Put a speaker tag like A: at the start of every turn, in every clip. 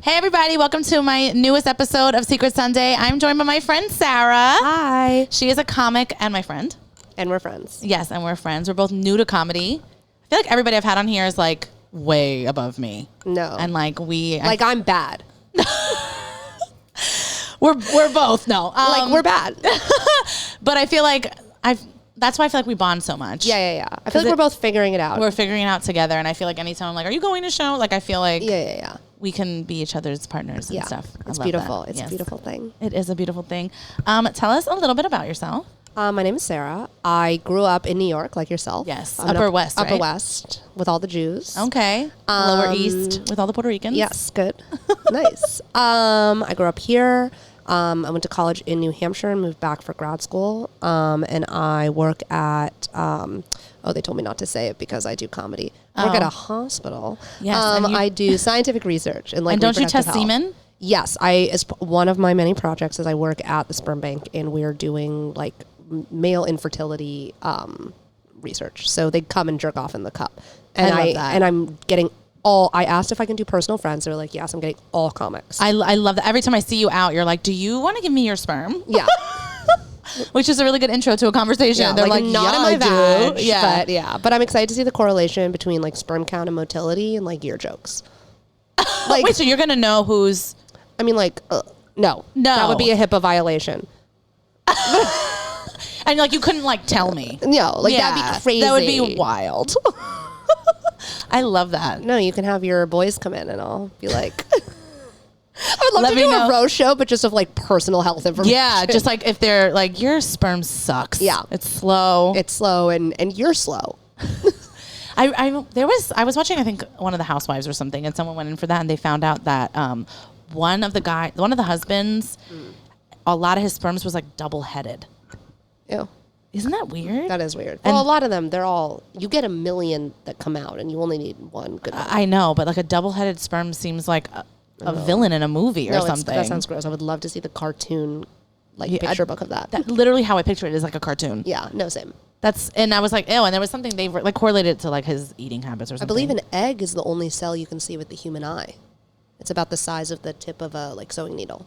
A: Hey everybody, welcome to my newest episode of Secret Sunday. I'm joined by my friend Sarah.
B: Hi.
A: She is a comic and my friend.
B: And we're friends.
A: Yes, and we're friends. We're both new to comedy. I feel like everybody I've had on here is like way above me.
B: No.
A: And like
B: I'm bad.
A: We're both
B: we're bad.
A: But I feel like that's why I feel like we bond so much.
B: Yeah. I feel like we're both figuring it out.
A: We're figuring it out together, and I feel like anytime I'm like, are you going to show? Like I feel like
B: Yeah.
A: we can be each other's partners and stuff.
B: It's
A: love
B: beautiful.
A: that.
B: It's
A: Yes.
B: a beautiful thing.
A: It is a beautiful thing. Tell us a little bit about yourself.
B: My name is Sarah. I grew up in New York, like yourself.
A: Yes,
B: I'm
A: Upper West,
B: Upper
A: right?
B: West, with all the Jews.
A: Okay. Lower East with all the Puerto Ricans.
B: Yes, good. Nice. I grew up here. I went to college in New Hampshire and moved back for grad school. And I work at, they told me not to say it because I do comedy. I work at a hospital.
A: Yes,
B: I do scientific research and
A: And don't you test
B: reproductive health.
A: semen?
B: Yes, as one of my many projects is I work at the sperm bank and we're doing like male infertility research. So they come and jerk off in the cup. And
A: I love that.
B: And I'm getting I asked if I can do personal friends. They're like, yes, I'm getting all comics.
A: I love that. Every time I see you out, you're like, do you want to give me your sperm?
B: Yeah.
A: Which is a really good intro to a conversation.
B: Yeah,
A: They're like,
B: not
A: yeah,
B: in my
A: I
B: vag,
A: do. Yeah.
B: but yeah. But I'm excited to see the correlation between like sperm count and motility and like year jokes. Like,
A: Wait, so you're going to know who's...
B: I mean, like, no, that would be a HIPAA violation.
A: And like, you couldn't like tell me.
B: No, like that'd be crazy.
A: That would be wild. I love that.
B: No, you can have your boys come in and I'll be like, I would love
A: Let
B: to
A: me
B: do
A: know.
B: a roast show, but just of like personal health information.
A: Yeah, just like if they're like, your sperm sucks.
B: Yeah.
A: It's slow.
B: It's slow and you're slow.
A: I was watching, I think, one of the Housewives or something, and someone went in for that, and they found out that one of the husbands, a lot of his sperms was like double-headed.
B: Ew.
A: Isn't that weird?
B: That is weird.
A: And
B: Well, a lot of them, you get 1 million that come out and you only need one good one.
A: I know, but like a double-headed sperm seems like a villain in a movie or something.
B: That sounds gross. I would love to see the cartoon picture book of that.
A: That literally how I picture it is like a cartoon.
B: Yeah, no, same.
A: And I was like, ew, and there was something they like correlated it to like his eating habits or something.
B: I believe an egg is the only cell you can see with the human eye. It's about the size of the tip of a sewing needle.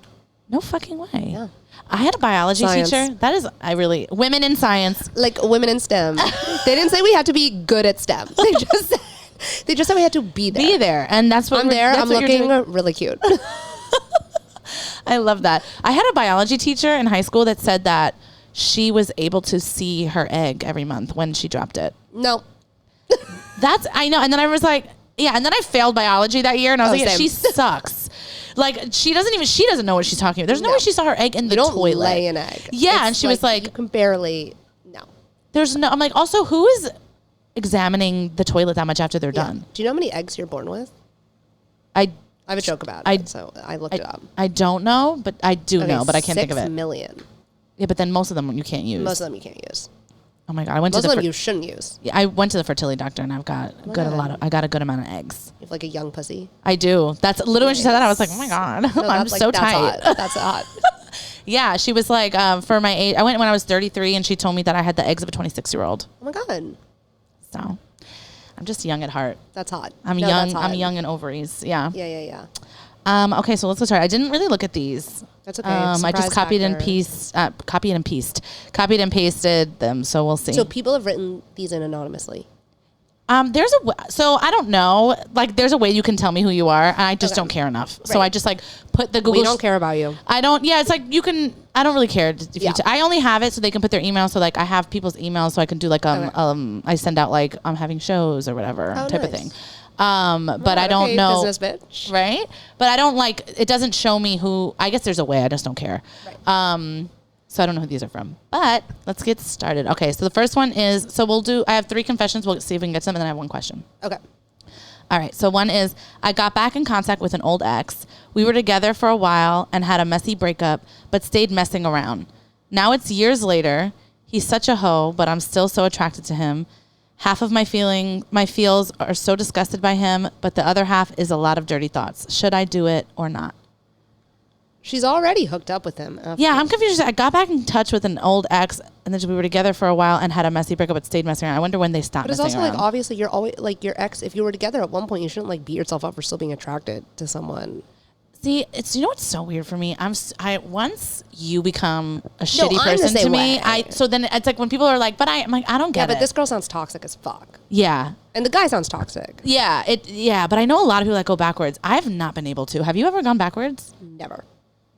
A: No fucking way.
B: Yeah.
A: I had a biology
B: Science.
A: teacher. Women in science.
B: Like women in STEM. They didn't say we had to be good at STEM. They just said we had to be there.
A: Be there. And that's what
B: I'm there.
A: that's
B: I'm
A: what you're
B: looking
A: doing.
B: really cute.
A: I love that. I had a biology teacher in high school that said that she was able to see her egg every month when she dropped it.
B: No.
A: I know. And then I was like, yeah. And then I failed biology that year, and I was like,
B: same.
A: she sucks. Like she doesn't know what she's talking about. There's no way she saw her egg in the
B: You don't
A: toilet.
B: lay an egg.
A: Yeah,
B: It's
A: and she was like,
B: you can barely, no.
A: there's no. I'm like, also, who is examining the toilet that much after they're done?
B: Do you know how many eggs you're born with?
A: I
B: have a joke about it, so I looked it up.
A: I don't know, but I do know, but I can't think of it.
B: 6 million.
A: Yeah, but then most of them you can't use.
B: Most of them you can't use.
A: Oh my god, I went
B: Most
A: to
B: of
A: the
B: them you shouldn't use.
A: Yeah, I went to the fertility doctor, and I've got I got a good amount of eggs.
B: You have like a young pussy.
A: I do. That's literally when she said that, I was like, oh my god,
B: No,
A: I'm
B: that's
A: so
B: that's
A: tight.
B: Hot. That's hot.
A: Yeah, she was like, for my age, I went when I was 33, and she told me that I had the eggs of a 26-year-old.
B: Oh my god.
A: So, I'm just young at heart.
B: That's hot.
A: I'm
B: No,
A: young.
B: that's hot.
A: I'm young in ovaries. Yeah.
B: Yeah.
A: Okay, so let's get started. I didn't really look at these.
B: That's okay.
A: I just copied and pasted them. So we'll see.
B: So people have written these in anonymously.
A: So I don't know. Like, there's a way you can tell me who you are, and I just don't care enough. So I just like put the Google.
B: We don't care about you.
A: I don't. Yeah, it's like you can. I don't really care if
B: Yeah.
A: I only have it so they can put their email. So like I have people's emails, so I can do like I send out like I'm having shows or whatever type of thing. But I don't know.
B: Business bitch.
A: Right? But I don't like. It doesn't show me who. I guess there's a way. I just don't care.
B: Right.
A: So I don't know who these are from. But let's get started. Okay, so the first one is, I have 3 confessions. We'll see if we can get to them, and then I have 1 question.
B: Okay.
A: All right, so one is, I got back in contact with an old ex. We were together for a while and had a messy breakup, but stayed messing around. Now it's years later. He's such a hoe, but I'm still so attracted to him. Half of my feels are so disgusted by him, but the other half is a lot of dirty thoughts. Should I do it or not?
B: She's already hooked up with him.
A: Yeah, I'm confused. I got back in touch with an old ex, and then we were together for a while and had a messy breakup, but stayed messing around. I wonder when they stopped
B: But it's
A: messing
B: also
A: around.
B: like, obviously, you're always like your ex. If you were together at one point, you shouldn't like beat yourself up for still being attracted to someone.
A: See, it's, you know what's so weird for me? Once you become a shitty
B: I'm the
A: person to
B: same
A: me,
B: way.
A: so then it's like when people are like, I'm like, I don't get it.
B: Yeah, but this girl sounds toxic as fuck.
A: Yeah.
B: And the guy sounds toxic.
A: Yeah, but I know a lot of people that go backwards. I've not been able to. Have you ever gone backwards?
B: Never.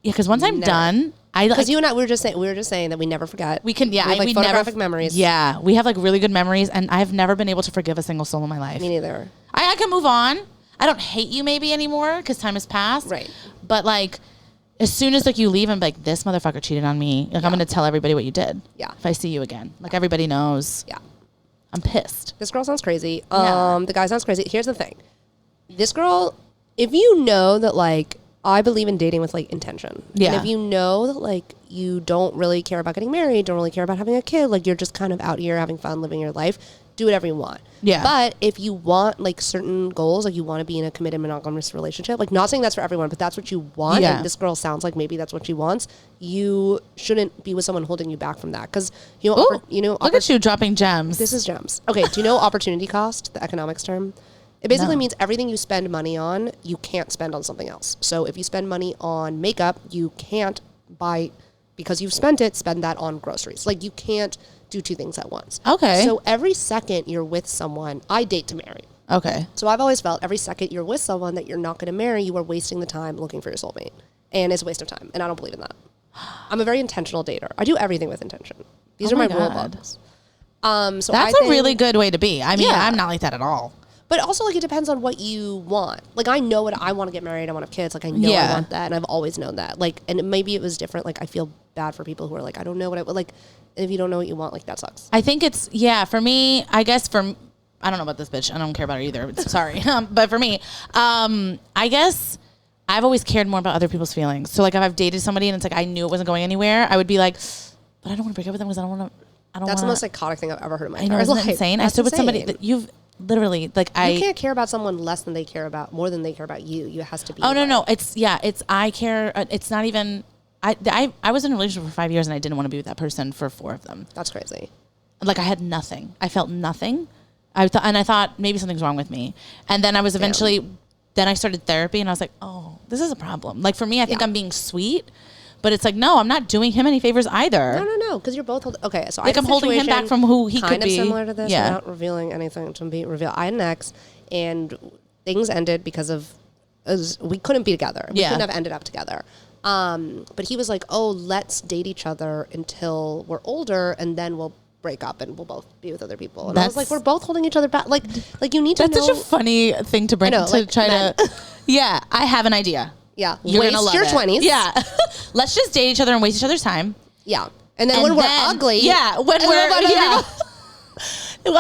A: Yeah, because once I'm done,
B: because you and I, we were just saying that we never forget.
A: We can, yeah,
B: we have, like, photographic memories.
A: Yeah, we have like really good memories, and I've never been able to forgive a single soul in my life.
B: Me neither.
A: I can move on. I don't hate you maybe anymore because time has passed.
B: Right.
A: But like, as soon as like you leave, I'm like, this motherfucker cheated on me. Like I'm gonna tell everybody what you did.
B: Yeah.
A: If I see you again, like everybody knows.
B: Yeah.
A: I'm pissed.
B: This girl sounds crazy.
A: Yeah.
B: The guy sounds crazy. Here's the thing. This girl, if you know that like, I believe in dating with like intention.
A: Yeah.
B: And if you know that like you don't really care about getting married, don't really care about having a kid, like you're just kind of out here having fun, living your life, do whatever you want.
A: Yeah.
B: But if you want like certain goals, like you want to be in a committed monogamous relationship, like not saying that's for everyone, but that's what you want.
A: Yeah.
B: And this girl sounds like maybe that's what she wants. You shouldn't be with someone holding you back from that. Cause
A: Look at you dropping gems.
B: this is gems. Okay. Do you know opportunity cost, the economics term? It basically means everything you spend money on, you can't spend on something else. So if you spend money on makeup, you can't buy, because you've spent it, spend that on groceries. Like you can't do two things at once.
A: Okay.
B: So every second you're with someone, I date to marry.
A: Okay.
B: So I've always felt every second you're with someone that you're not going to marry, you are wasting the time looking for your soulmate. And it's a waste of time. And I don't believe in that. I'm a very intentional dater. I do everything with intention. These are my rule books. So
A: that's a really good way to be. I mean,
B: Yeah.
A: I'm not like that at all.
B: But also, like, it depends on what you want. Like, I know what I want to get married. I want to have kids. Like, I know I want that. And I've always known that. Like, and maybe it was different. Like, I feel bad for people who are like, I don't know what I like. And if you don't know what you want, like, that sucks.
A: I think it's, for me, I guess I don't know about this bitch. I don't care about her either. Sorry. But for me, I guess I've always cared more about other people's feelings. So, like, if I've dated somebody and it's like I knew it wasn't going anywhere, I would be like, but I don't want to break up with them because I don't want to.
B: That's the most psychotic thing I've ever heard in my
A: entire life. I know, isn't that insane? I stood with somebody that you've literally, like,
B: you can't care about someone less than they care about, more than they care about you. You has to be.
A: Oh, no. It's I care. It's not even, I was in a relationship for 5 years and I didn't want to be with that person for 4 of them.
B: That's crazy.
A: Like, I had nothing. I felt nothing. I thought maybe something's wrong with me. And then I was eventually, then I started therapy and I was like, oh, this is a problem. Like, for me, I think I'm being sweet. But it's like, no, I'm not doing him any favors either.
B: No, because you're both okay. So
A: like, I'm holding him back from who he could be.
B: Kind of similar to this, without revealing anything to be revealed. I had an ex, and things ended because of we couldn't be together. We couldn't have ended up together. But he was like, "Oh, let's date each other until we're older, and then we'll break up and we'll both be with other people." And I was like, "We're both holding each other back. Like you need to know."
A: That's such a funny thing to bring to try to. Yeah, I have an idea.
B: Yeah,
A: you're gonna love
B: your
A: it.
B: 20s.
A: Yeah, let's just date each other and waste each other's time.
B: Yeah, and then when we're ugly,
A: well,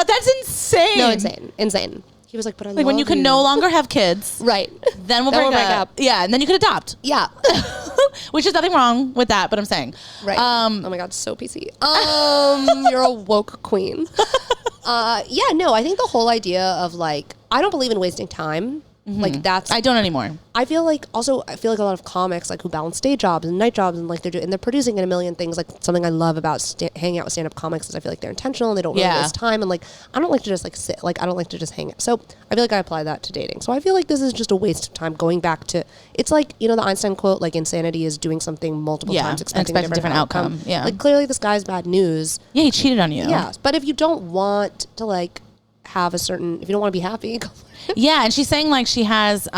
A: that's insane.
B: No, insane. He was like, but I love
A: when you can no longer have kids,
B: right?
A: Then we'll break up. Yeah, and then you could adopt.
B: Yeah,
A: which is nothing wrong with that, but I'm saying,
B: right? Oh my god, so PC. You're a woke queen. No, I think the whole idea of like, I don't believe in wasting time. Mm-hmm. Like that's
A: I don't anymore.
B: I feel like a lot of comics like who balance day jobs and night jobs and like they're producing in a million things. Like something I love about hanging out with stand-up comics is I feel like they're intentional and they don't really waste time, and like I don't like to just like sit, like I don't like to just hang out. So I feel like I apply that to dating. So I feel like this is just a waste of time going back to, it's like, the Einstein quote, like insanity is doing something multiple times expecting a different outcome. Yeah, like clearly this guy's bad news.
A: Yeah, he cheated on you.
B: Yeah, but if you don't want to like have if you don't want to be happy.
A: Yeah, and she's saying like she has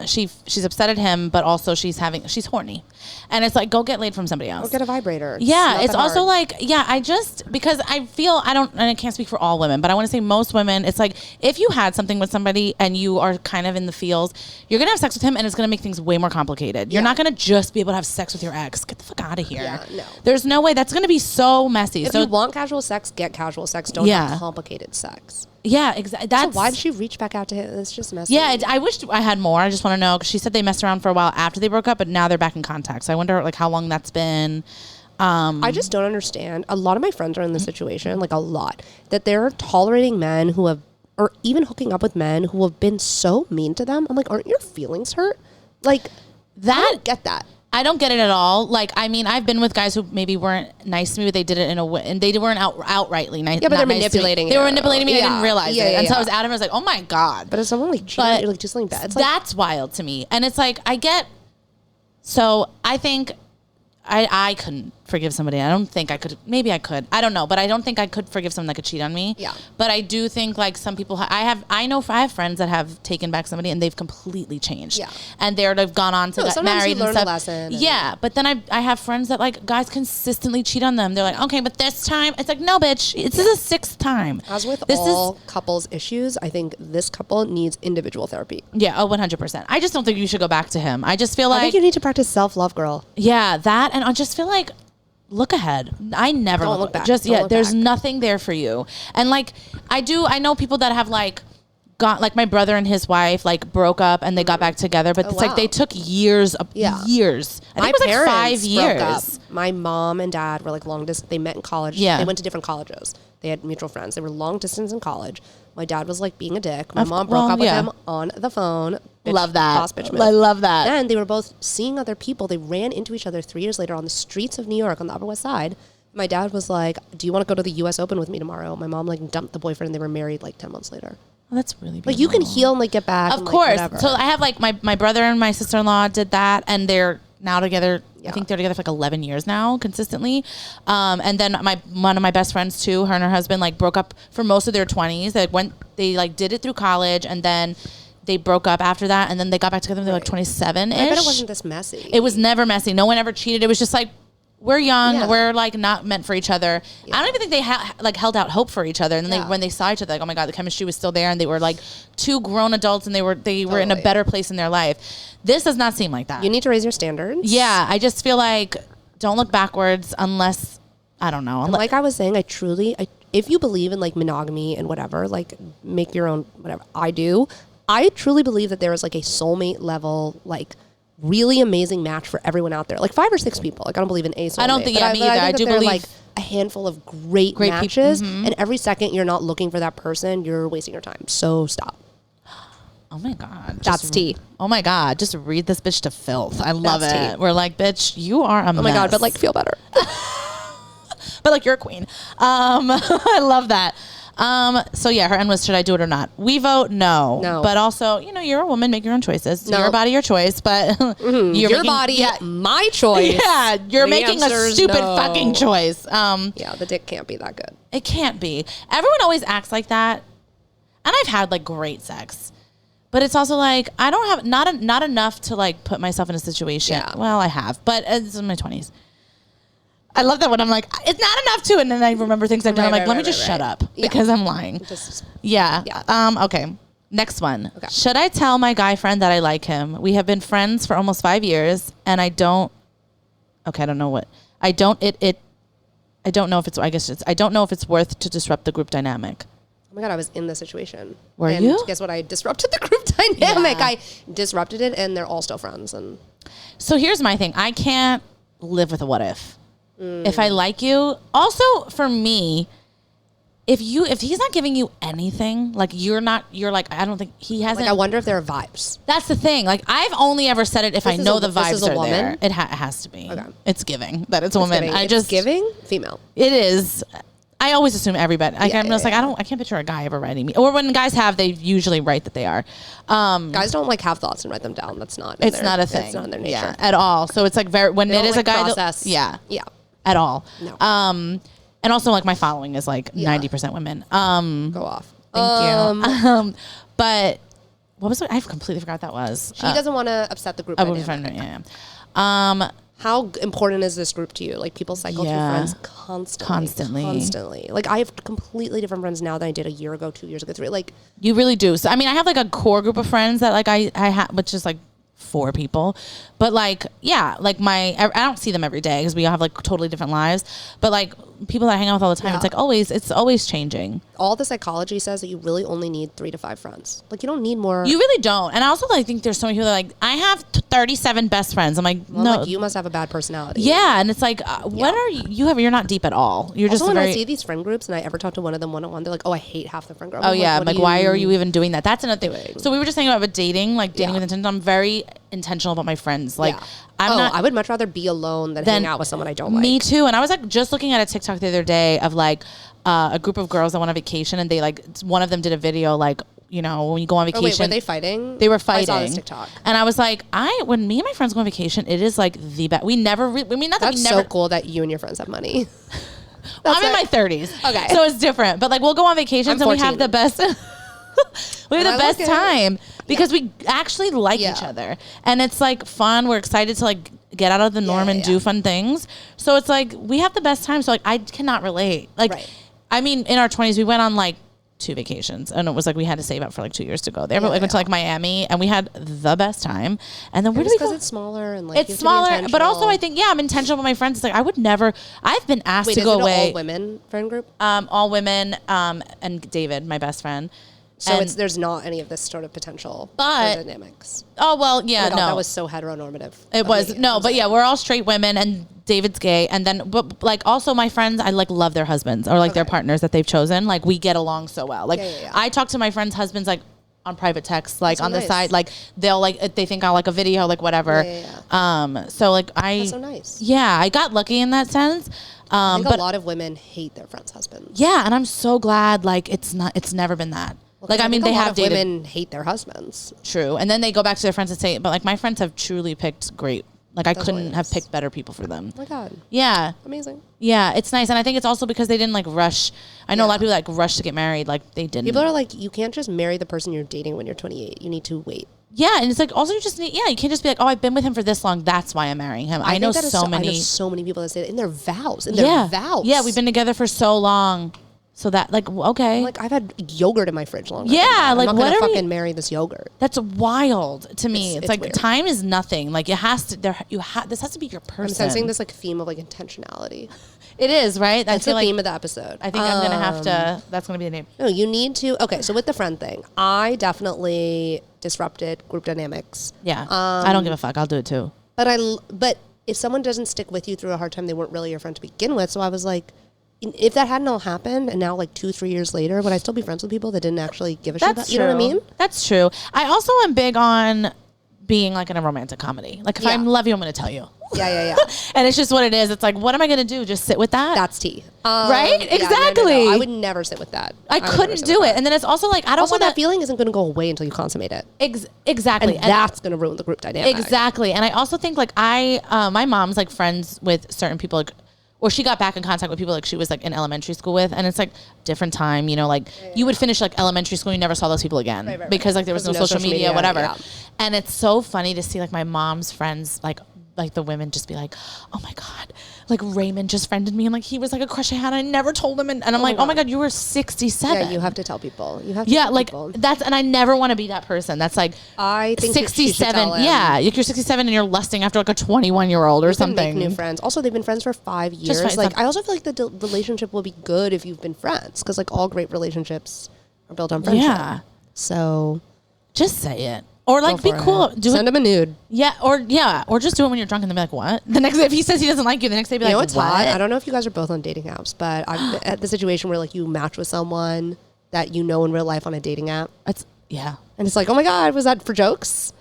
A: she's upset at him, but also she's horny. And it's like, go get laid from somebody else.
B: Or get a vibrator.
A: Yeah, it's also like, because I feel, and I can't speak for all women, but I want to say most women, it's like, if you had something with somebody and you are kind of in the feels, you're going to have sex with him and it's going to make things way more complicated. You're not going to just be able to have sex with your ex. Get the fuck out of here.
B: Yeah, no.
A: There's no way. That's going to be so messy.
B: If you want casual sex, get casual sex. Don't have complicated sex.
A: Yeah, exactly.
B: So why did she reach back out to him? It's just messy.
A: Yeah, I wish I had more. I just want to know, because she said they messed around for a while after they broke up, but now they're back in contact. So I wonder like how long that's been.
B: I just don't understand. A lot of my friends are in this situation, like a lot, that they're tolerating men who have, or even hooking up with men who have been so mean to them. I'm like, aren't your feelings hurt? Like that. I don't get that.
A: I don't get it at all. Like, I mean, I've been with guys who maybe weren't nice to me, but they did it in a way, and they weren't outrightly nice.
B: Yeah, but they're manipulating.
A: They were manipulating me. I didn't realize it until I was out of it. I was like, oh my god.
B: But if someone like cheated, you're like, do something bad.
A: It's like, that's wild to me. And it's like, I get So I think I couldn't forgive somebody. I don't think I could. Maybe I could. I don't know. But I don't think I could forgive someone that could cheat on me.
B: Yeah.
A: But I do think like some people, I have friends that have taken back somebody and they've completely changed.
B: Yeah.
A: And they've gone on to get married and stuff.
B: A lesson.
A: Yeah. But then I have friends that like guys consistently cheat on them. They're like, okay, but this time it's like, no, bitch, this is the 6th time.
B: As with all couples issues, I think this couple needs individual therapy.
A: Yeah. Oh, 100%. I just don't think you should go back to him. I just feel like.
B: I think you need to practice self-love, girl.
A: Yeah. That. And I just feel like, look ahead. I never
B: look back.
A: Just
B: Don't look
A: there's
B: back.
A: nothing there for you. And like I know people that have like got like my brother and his wife like broke up and they got back together, but it's like they took years. I think it was like 5 years.
B: My mom and dad were like long distance. They met in college.
A: Yeah.
B: They went to different colleges. They had mutual friends. They were long distance in college. My dad was like being a dick. My mom broke up with him on the phone.
A: Love that.
B: Boss bitch move.
A: I love that.
B: Then they were both seeing other people. They ran into each other 3 years later on the streets of New York on the Upper West Side. My dad was like, do you want to go to the U.S. Open with me tomorrow? My mom like dumped the boyfriend and they were married like 10 months later.
A: Oh, that's really beautiful.
B: Like you can heal and like get back.
A: Of
B: and,
A: course.
B: Like,
A: so I have like my brother and my sister-in-law did that and they're now together. I think they're together for like 11 years now consistently. And then one of my best friends too, her and her husband like broke up for most of their 20s. They like did it through college and then they broke up after that and then they got back together when they were like 27-ish.
B: I bet it wasn't this messy.
A: It was never messy. No one ever cheated. It was just like, we're young. Yeah. We're like not meant for each other. Yeah. I don't even think they held out hope for each other. And then when they saw each other, like, oh my God, the chemistry was still there. And they were like 2 grown adults and they were in a better place in their life. This does not seem like that.
B: You need to raise your standards.
A: Yeah. I just feel like don't look backwards unless, I don't know.
B: Like I was saying, if you believe in like monogamy and whatever, like make your own, whatever I do, I truly believe that there is like a soulmate level, like really amazing match for everyone out there. Like 5 or 6 people. Like I don't believe in a soulmate.
A: I don't think, me either. I do believe
B: like a handful of great matches. And every second you're not looking for that person, you're wasting your time. So stop.
A: Oh my God.
B: That's tea.
A: Oh my God. Just read this bitch to filth. I love it. Tea. We're like, bitch, you are a mess.
B: Oh my God, but like feel better.
A: But like you're a queen. I love that. So yeah, her end was, should I do it or not? We vote no. No. But also, you're a woman, make your own choices. No. Your body, your choice, but
B: your body, my choice.
A: Yeah, you're making a stupid fucking choice.
B: Yeah, the dick can't be that good.
A: It can't be. Everyone always acts like that. And I've had like great sex. But it's also like, I don't have, not enough to like put myself in a situation. Yeah. Well, I have, but it's in my 20s. I love that when I'm like, it's not enough to, and then I remember things I've done. I'm like, let me just shut up because I'm lying. Okay. Next one. Okay. Should I tell my guy friend that I like him? We have been friends for almost 5 years, and I don't. Okay, I don't know what. I don't know if it's. I guess I don't know if it's worth to disrupt the group dynamic.
B: Oh my God, I was in the situation.
A: Were you?
B: Guess what? I disrupted the group dynamic. Yeah. I disrupted it, and they're all still friends. And
A: so here's my thing. I can't live with a what if. If I like you, also for me, if he's not giving you anything, like you're like, I don't think he hasn't.
B: Like I wonder if there are vibes.
A: That's the thing. Like I've only ever said it if I know the vibes are there. It has to be. Okay. It's giving that it's a woman.
B: It's giving female.
A: It is. I always assume everybody. Like, I'm just like, I can't picture a guy ever writing me. Or when guys have, they usually write that they are.
B: Guys don't like have thoughts and write them down. That's not.
A: It's not a thing.
B: It's not in their nature
A: at all. So it's like when it is a guy.
B: Process.
A: Yeah.
B: Yeah.
A: At all.
B: No.
A: And also like my following is like 90% women.
B: Go off.
A: Thank you. But what was it? I've completely forgot what that was.
B: She doesn't want to upset the group.
A: Yeah.
B: How important is this group to you? Like people cycle through friends constantly. Like I have completely different friends now than I did a year ago, 2 years ago, 3. Like
A: you really do. So I mean, I have like a core group of friends that like I have, which is like 4 people, but like like I don't see them every day because we all have like totally different lives, but like people that I hang out with all the time, it's always changing.
B: All the psychology says that you really only need 3 to 5 friends. Like you don't need more.
A: You really don't. And I also like think there's so many people that are like, I have 37 best friends. I'm like, no,
B: like, you must have a bad personality.
A: Yeah, and it's like, what are you're not deep at all. You're
B: also
A: just
B: when I see these friend groups and I ever talk to one of them one-on-one, they're like, oh, I hate half the friend group.
A: I'm like why are you even doing that? That's another thing. So we were just saying about dating with intention. I'm very intentional about my friends. Like
B: I would much rather be alone than hang out with someone I don't like.
A: Me too. And I was like just looking at a TikTok the other day of like a group of girls that went on vacation and they like one of them did a video like you know, when you go on vacation.
B: Oh, wait, were they fighting?
A: They were fighting.
B: I saw this TikTok.
A: And I was like, when me and my friends go on vacation, it is like the best. We never,
B: That's so cool that you and your friends have money.
A: I'm in my 30s.
B: Okay.
A: So it's different. But like, we'll go on vacations and we have the best, we have the best time because we actually like each other. And it's like fun. We're excited to like get out of the norm and do fun things. So it's like, we have the best time. So like, I cannot relate. Like, I mean, in our 20s, we went on like 2 vacations, and it was like we had to save up for like 2 years to go there. But we went to like Miami, and we had the best time. And then where do we go?
B: Because it's smaller and like
A: it's smaller, but also I think I'm intentional with my friends. It's like I would never. I've been asked to go away.
B: All women friend group?
A: All women, and David, my best friend.
B: So there's not any of this sort of potential dynamics.
A: Oh well, yeah,
B: God,
A: no,
B: that was so heteronormative.
A: It was but yeah, we're all straight women, and David's gay, and then but like also my friends, I like love their husbands or like their partners that they've chosen. Like we get along so well. Like I talk to my friends' husbands like on private text, like on the side, like they'll like they think I'll like a video, like whatever. So like
B: that's so nice.
A: Yeah, I got lucky in that sense.
B: I think a lot of women hate their friends' husbands.
A: Yeah, and I'm so glad like it's never been that.
B: Well,
A: like I mean, they have dated.
B: Women hate their husbands.
A: True, and then they go back to their friends and say, "But like my friends have truly picked great. Like I couldn't have picked better people for them."
B: Oh my God.
A: Yeah.
B: Amazing.
A: Yeah, it's nice, and I think it's also because they didn't like rush. I know a lot of people like rush to get married. Like they didn't.
B: People are like, you can't just marry the person you're dating when you're 28. You need to wait.
A: Yeah, and it's like also you just need. Yeah, you can't just be like, oh, I've been with him for this long. That's why I'm marrying him. I know so many.
B: I know so many people that say that in their vows. In their vows.
A: Yeah, we've been together for so long. So that, like, okay.
B: Like, I've had yogurt in my fridge longer.
A: Yeah, like,
B: I'm not gonna fucking marry this yogurt.
A: That's wild to me. It's like, weird. Time is nothing. Like, it has to, this has to be your person.
B: I'm sensing this, like, theme of, like, intentionality.
A: It is, right?
B: That's the theme of the episode.
A: I think I'm going to have to, that's going to be the name.
B: No, you need to, okay, so with the friend thing, I definitely disrupted group dynamics.
A: Yeah. I don't give a fuck. I'll do it, too.
B: But if someone doesn't stick with you through a hard time, they weren't really your friend to begin with. So I was like, if that hadn't all happened, and now like 2-3 years later, would I still be friends with people that didn't actually give a shit about you? Know what I mean?
A: That's true. I also am big on being like in a romantic comedy. Like if I love you, I'm going to tell you.
B: Yeah.
A: And it's just what it is. It's like, what am I going to do? Just sit with that?
B: That's tea.
A: Right? Yeah, exactly.
B: No. I would never sit with that.
A: I couldn't do it. And then it's also like, I don't want
B: that feeling isn't going to go away until you consummate it.
A: Exactly.
B: And that's going to ruin the group dynamic.
A: Exactly. And I also think like my mom's like friends with certain people, like, or she got back in contact with people like she was like in elementary school with, and it's like different time, you know, like you would finish like elementary school and you never saw those people again because like there was no social media, whatever. Yeah. And it's so funny to see like my mom's friends, like the women just be like, oh my God, like Raymond just friended me and like he was like a crush I had. I never told him. And I'm like, oh my God, you were 67.
B: Yeah, you have to tell people. You have to tell
A: like
B: people.
A: That's, and I never want to be that person. That's like,
B: I think
A: 67. Yeah. Like you're 67 and you're lusting after like a 21-year-old or something.
B: Make new friends. Also, they've been friends for 5 years. Like I also feel like the relationship will be good if you've been friends. Cause like all great relationships are built on friendship. Yeah. So
A: just say it. Or like be cool.
B: Send him a nude.
A: Yeah, or just do it when you're drunk and then be like, what? The next day, if he says he doesn't like you, the next day be like,
B: what's
A: what?
B: Hot? I don't know if you guys are both on dating apps, but I'm at the situation where like you match with someone that you know in real life on a dating app.
A: And
B: it's like, oh my God, was that for jokes?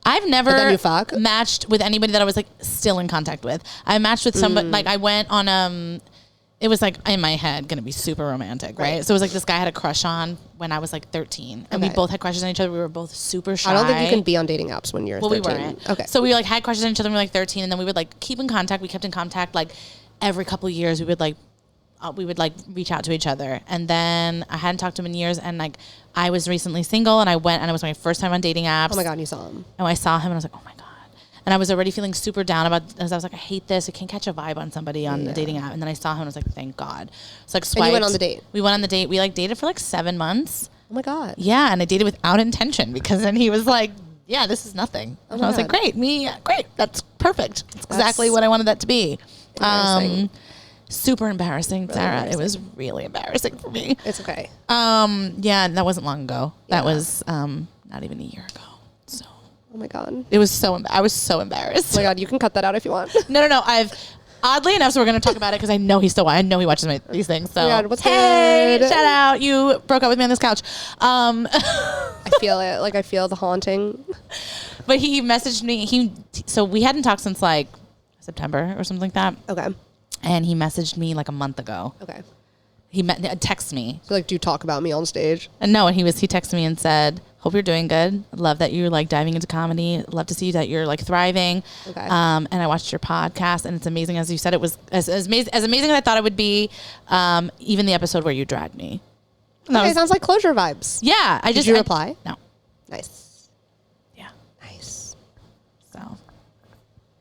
A: I've never matched with anybody that I was like still in contact with. I matched with somebody, like I went on, it was like in my head going to be super romantic, right? So it was like this guy I had a crush on when I was like 13 and we both had crushes on each other. We were both super shy.
B: I don't think you can be on dating apps when you're 13.
A: We weren't. Okay. So we like had crushes on each other when we were like 13 and then we would like keep in contact. We kept in contact like every couple of years. We would like reach out to each other. And then I hadn't talked to him in years and like I was recently single and I went and it was my first time on dating apps.
B: Oh my God, you saw him.
A: And I saw him and I was like, oh my God. And I was already feeling super down about it. I was like, I hate this. I can't catch a vibe on somebody on the dating app. And then I saw him and I was like, thank God. It's like swiped.
B: And you went on the date?
A: We went on the date. We like dated for like 7 months.
B: Oh my God.
A: Yeah. And I dated without intention because then he was like, yeah, this is nothing. And I was like, great. Great. That's perfect. That's exactly what I wanted that to be. Super embarrassing, really Sarah. Embarrassing. It was really embarrassing for me.
B: It's okay.
A: Yeah, that wasn't long ago. Yeah. That was not even a year ago. So.
B: Oh my God.
A: It was I was so embarrassed.
B: Oh my God, you can cut that out if you want.
A: No. Oddly enough, so we're going to talk about it because I know I know he watches these things. So,
B: God, what's good?
A: Shout out. You broke up with me on this couch.
B: I feel it. Like I feel the haunting.
A: But he messaged me. So we hadn't talked since like September or something like that.
B: Okay.
A: And he messaged me like a month ago.
B: Okay.
A: He texted me.
B: So, like, do you talk about me on stage?
A: And no, he texted me and said, hope you're doing good. Love that you're like diving into comedy. Love to see that you're like thriving.
B: Okay.
A: And I watched your podcast and it's amazing. As you said, it was as amazing as I thought it would be. Even the episode where you dragged me.
B: Okay, sounds like closure vibes.
A: Yeah.
B: Did you reply?
A: No.
B: Nice.
A: Yeah.
B: Nice.
A: So.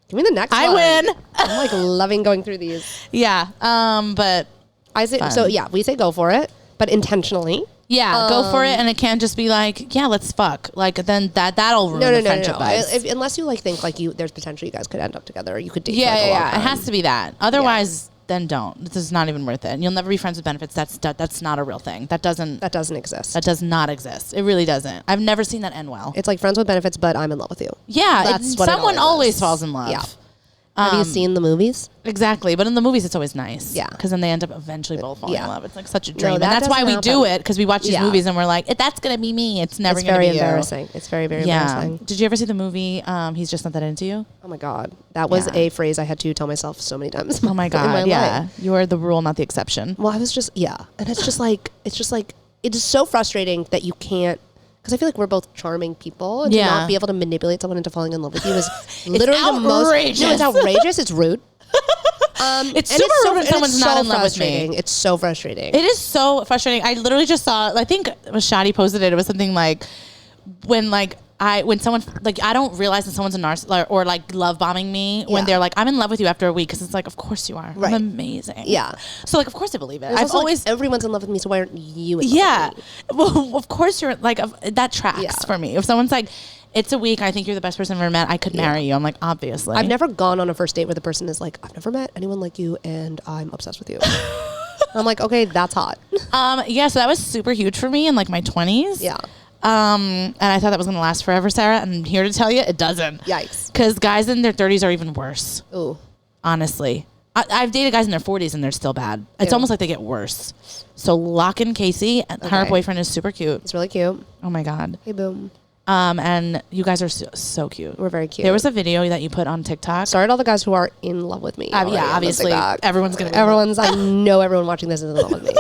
B: Give me the next one.
A: I win.
B: I'm like loving going through these.
A: Yeah. But
B: I say, so yeah, we say go for it, but intentionally.
A: yeah, go for it, and it can't just be like, yeah, let's fuck. Like then that'll ruin the friendship vibes.
B: Unless you like think like there's potential you guys could end up together, or you could date.
A: Yeah,
B: for, like, a long time.
A: It has to be that. Otherwise, then don't. This is not even worth it. And you'll never be friends with benefits. That's not a real thing. That doesn't
B: exist.
A: That does not exist. It really doesn't. I've never seen that end well.
B: It's like friends with benefits, but I'm in love with you.
A: Yeah,
B: that's what
A: someone always
B: is.
A: falls in love.
B: Yeah. Have you seen the movies?
A: Exactly, but in the movies, it's always nice.
B: Yeah,
A: because then they end up eventually both falling in love. It's like such a dream,
B: No,
A: and that's why we do it, because we watch these movies and we're like, that's gonna be me. It's never gonna be you.
B: It's very embarrassing. It's very, very embarrassing.
A: Did you ever see the movie? He's just not that into you.
B: Oh my god, that was a phrase I had to tell myself so many times.
A: Oh my god,
B: life.
A: You are the rule, not the exception.
B: Well, I was just and it's just like it is so frustrating that you can't. Because I feel like we're both charming people, and to not be able to manipulate someone into falling in love with you is literally the most. No, it's outrageous. It's rude.
A: It's super rude when someone's not in love with me.
B: It's so frustrating.
A: It is so frustrating. I literally just saw. I think Shadi posted it. It was something like when someone like I don't realize that someone's a narcissist or like love bombing me when they're like, I'm in love with you after a week, because it's like, of course you are. Right. I'm amazing.
B: Yeah.
A: So like, of course I believe it.
B: I've always everyone's in love with me, so why aren't you? In love with me?
A: Well, of course you're like that tracks for me. If someone's like, it's a week, I think you're the best person I've ever met, I could marry you. I'm like, obviously.
B: I've never gone on a first date where the person is like, I've never met anyone like you, and I'm obsessed with you. I'm like, okay, that's hot.
A: So that was super huge for me in like my 20s.
B: Yeah.
A: And I thought that was going to last forever, Sarah. And I'm here to tell you, it doesn't.
B: Yikes.
A: Because guys in their 30s are even worse.
B: Ooh.
A: Honestly. I've dated guys in their 40s and they're still bad. It's almost like they get worse. So lock in Casey. Her boyfriend is super cute.
B: He's really cute.
A: Oh my God.
B: Hey, boom.
A: And you guys are so cute.
B: We're very cute.
A: There was a video that you put on TikTok.
B: Sorry to all the guys who are in love with me.
A: Yeah, obviously. Everyone's going to be
B: I know everyone watching this is in love with me.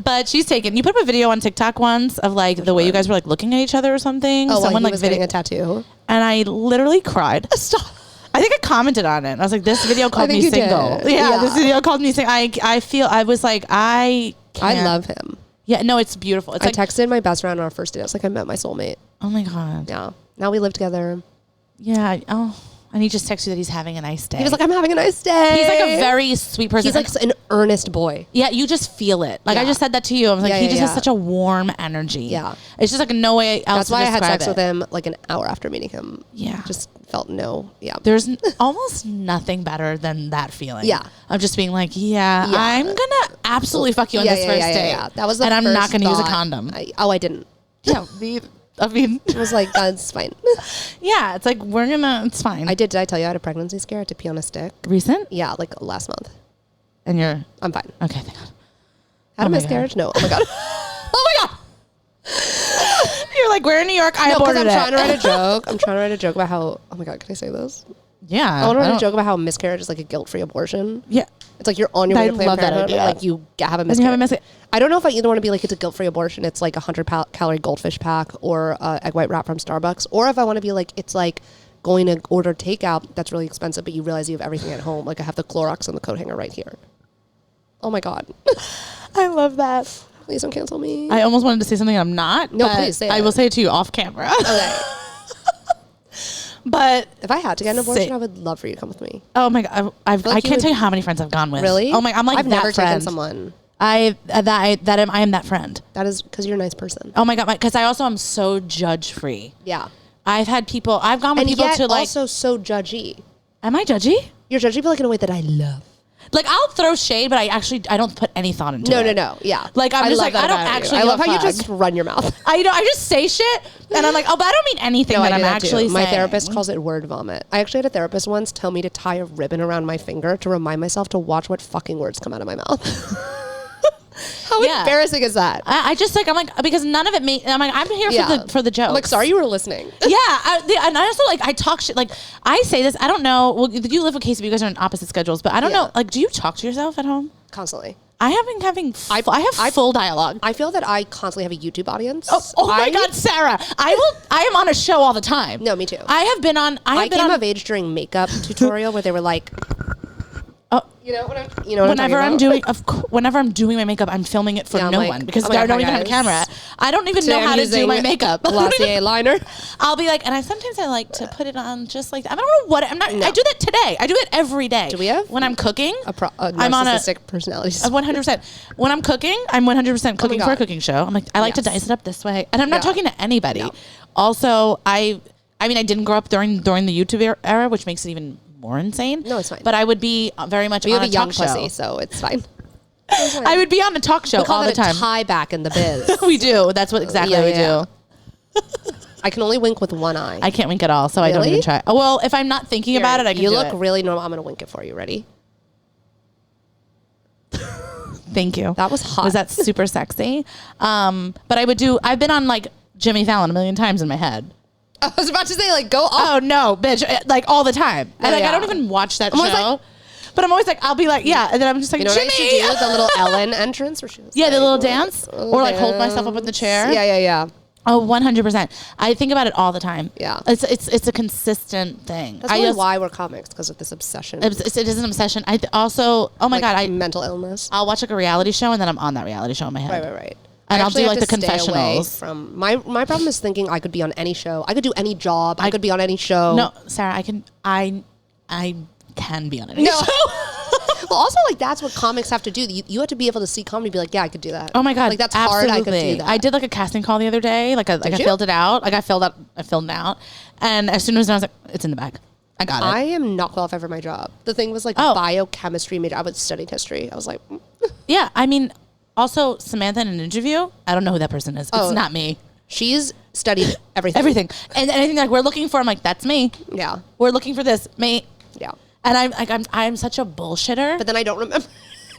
A: But she's taken. You put up a video on TikTok once of like the way you guys were like looking at each other or something.
B: Oh,
A: someone
B: he
A: like
B: was getting a tattoo.
A: And I literally cried.
B: Stop.
A: I think I commented on it. I was like, this video called me single. Yeah, this video called me single. I was like, I
B: love him.
A: Yeah, no, it's beautiful. It's
B: I texted my best friend on our first date. I was like, I met my soulmate.
A: Oh my God.
B: Yeah. Now we live together.
A: Yeah. Oh. And he just texted you that he's having a nice day.
B: He was like, I'm having a nice day.
A: He's like a very sweet person.
B: He's like an earnest boy.
A: Yeah, you just feel it. Like I just said that to you. I was like, he just has such a warm energy.
B: Yeah.
A: It's just like no way else
B: That's why I had sex
A: it.
B: with him like an hour after meeting him.
A: Yeah.
B: Just felt
A: There's almost nothing better than that feeling.
B: Yeah.
A: Of just being like, I'm going to absolutely fuck you on this first date.
B: Yeah. That was the
A: and
B: first
A: I'm not going to use a
B: thought.
A: condom.
B: I didn't.
A: Yeah. I mean,
B: it was like, that's fine.
A: Yeah, it's like, it's fine.
B: Did I tell you I had a pregnancy scare? I had to pee on a stick.
A: Recent?
B: Yeah, like last month.
A: And
B: I'm fine.
A: Okay, thank God.
B: Had a miscarriage? No. Oh my God. Oh my God.
A: You're like, we're in New York. I aborted it.
B: I'm trying to write a joke. I'm trying to write a joke about how, oh my God, can I say this?
A: Yeah.
B: I want to write a joke about how miscarriage is like a guilt-free abortion.
A: Yeah.
B: It's like you're on your way to Planned Parenthood, like you have a miscarriage. I don't know if I either want to be like, it's a guilt-free abortion, it's like 100-calorie goldfish pack or egg white wrap from Starbucks, or if I want to be like, it's like going to order takeout that's really expensive, but you realize you have everything at home. Like I have the Clorox and the coat hanger right here. Oh my God.
A: I love that.
B: Please don't cancel me.
A: I almost wanted to say something I'm not.
B: No, please say it.
A: I will say it to you off camera.
B: Okay.
A: But
B: if I had to get an abortion, I would love for you to come with me.
A: Oh my God, I can't tell you how many friends I've gone with.
B: Really?
A: Oh my, I'm like
B: I've
A: that
B: never
A: friend.
B: taken someone.
A: I am that friend.
B: That is because you're a nice person.
A: Oh my God, because I also am so judge free.
B: Yeah.
A: I've gone with
B: and
A: people
B: yet
A: to like.
B: Also so judgy.
A: Am I judgy?
B: You're judgy, but like in a way that I love.
A: Like I'll throw shade, but I don't put any thought into it.
B: No. Yeah.
A: Like I don't actually.
B: I love how you just run your mouth.
A: I just say shit, and I'm like, oh, but I don't mean anything that I'm actually saying.
B: My therapist calls it word vomit. I actually had a therapist once tell me to tie a ribbon around my finger to remind myself to watch what fucking words come out of my mouth. How embarrassing is that?
A: I just like, I'm like, because none of it I'm like, I'm here for the joke.
B: I'm like, sorry you were listening.
A: Yeah. And I also like, I talk shit. Like I say this, I don't know. Well, you live with Casey, but you guys are on opposite schedules, but I don't know. Like, do you talk to yourself at home?
B: Constantly.
A: I have full dialogue.
B: I feel that I constantly have a YouTube audience.
A: Oh my God, Sarah! I am on a show all the time.
B: No, me too.
A: I
B: came of age during makeup tutorial where they were like, whenever
A: I'm doing my makeup, I'm filming it for no one because I don't even have a camera. I don't even know how to do my makeup.
B: Glossier liner.
A: I'll be like, and sometimes I like to put it on just like that. I don't know what I do that today. I do it every day. Do
B: we have
A: when I'm cooking?
B: I'm on a narcissistic personality.
A: 100%. When I'm cooking, I'm 100% cooking for a cooking show. I'm like, I like to dice it up this way, and I'm not talking to anybody. No. Also, I didn't grow up during the YouTube era, which makes it even more insane.
B: No, it's fine.
A: But I would be very much on a talk show.
B: Pussy, so it's fine.
A: I would be on a talk show all the time.
B: A tie back in the biz.
A: We do. That's what exactly we do.
B: I can only wink with one eye.
A: I can't wink at all, so I don't even try. Well, if I'm not thinking about it, I can do it.
B: You look really normal. I'm going to wink it for you. Ready?
A: Thank you.
B: That was hot.
A: Was that super sexy? But I've been on like Jimmy Fallon a million times in my head.
B: I was about to say, like, go off.
A: Oh, no, bitch. Like, all the time. And, I don't even watch that show. But I'm always like, I'll be like, yeah. And then I'm just like, Jimmy.
B: What I used to do? The little Ellen entrance where she was
A: the little dance. Or, like, hold myself up in the chair.
B: Yeah.
A: Oh, 100%. I think about it all the time.
B: Yeah.
A: It's a consistent thing.
B: That's really why we're comics, because of this obsession.
A: It is an obsession. I also, oh, my God.
B: Mental illness.
A: I'll watch, like, a reality show, and then I'm on that reality show in my head.
B: Right.
A: And I'll do like the confessionals.
B: From my problem is thinking I could be on any show. I could do any job. I could be on any show.
A: No, Sarah, I can be on any show.
B: Well, also like that's what comics have to do. You have to be able to see comedy and be like, yeah, I could do that.
A: Oh my God,
B: like that's
A: absolutely.
B: hard. I could do that.
A: I did like a casting call the other day. I filled it out. I filled it out, and as soon as I was like, it's in the bag. I got it.
B: I am not qualified for my job. The thing was like biochemistry major. I was studying history. I was like,
A: yeah. I mean. Also, Samantha in an interview, I don't know who that person is. It's not me.
B: She's studied everything.
A: Everything. And anything like we're looking for, I'm like, that's me.
B: Yeah.
A: We're looking for this, me.
B: Yeah.
A: And I'm such a bullshitter.
B: But then I don't remember.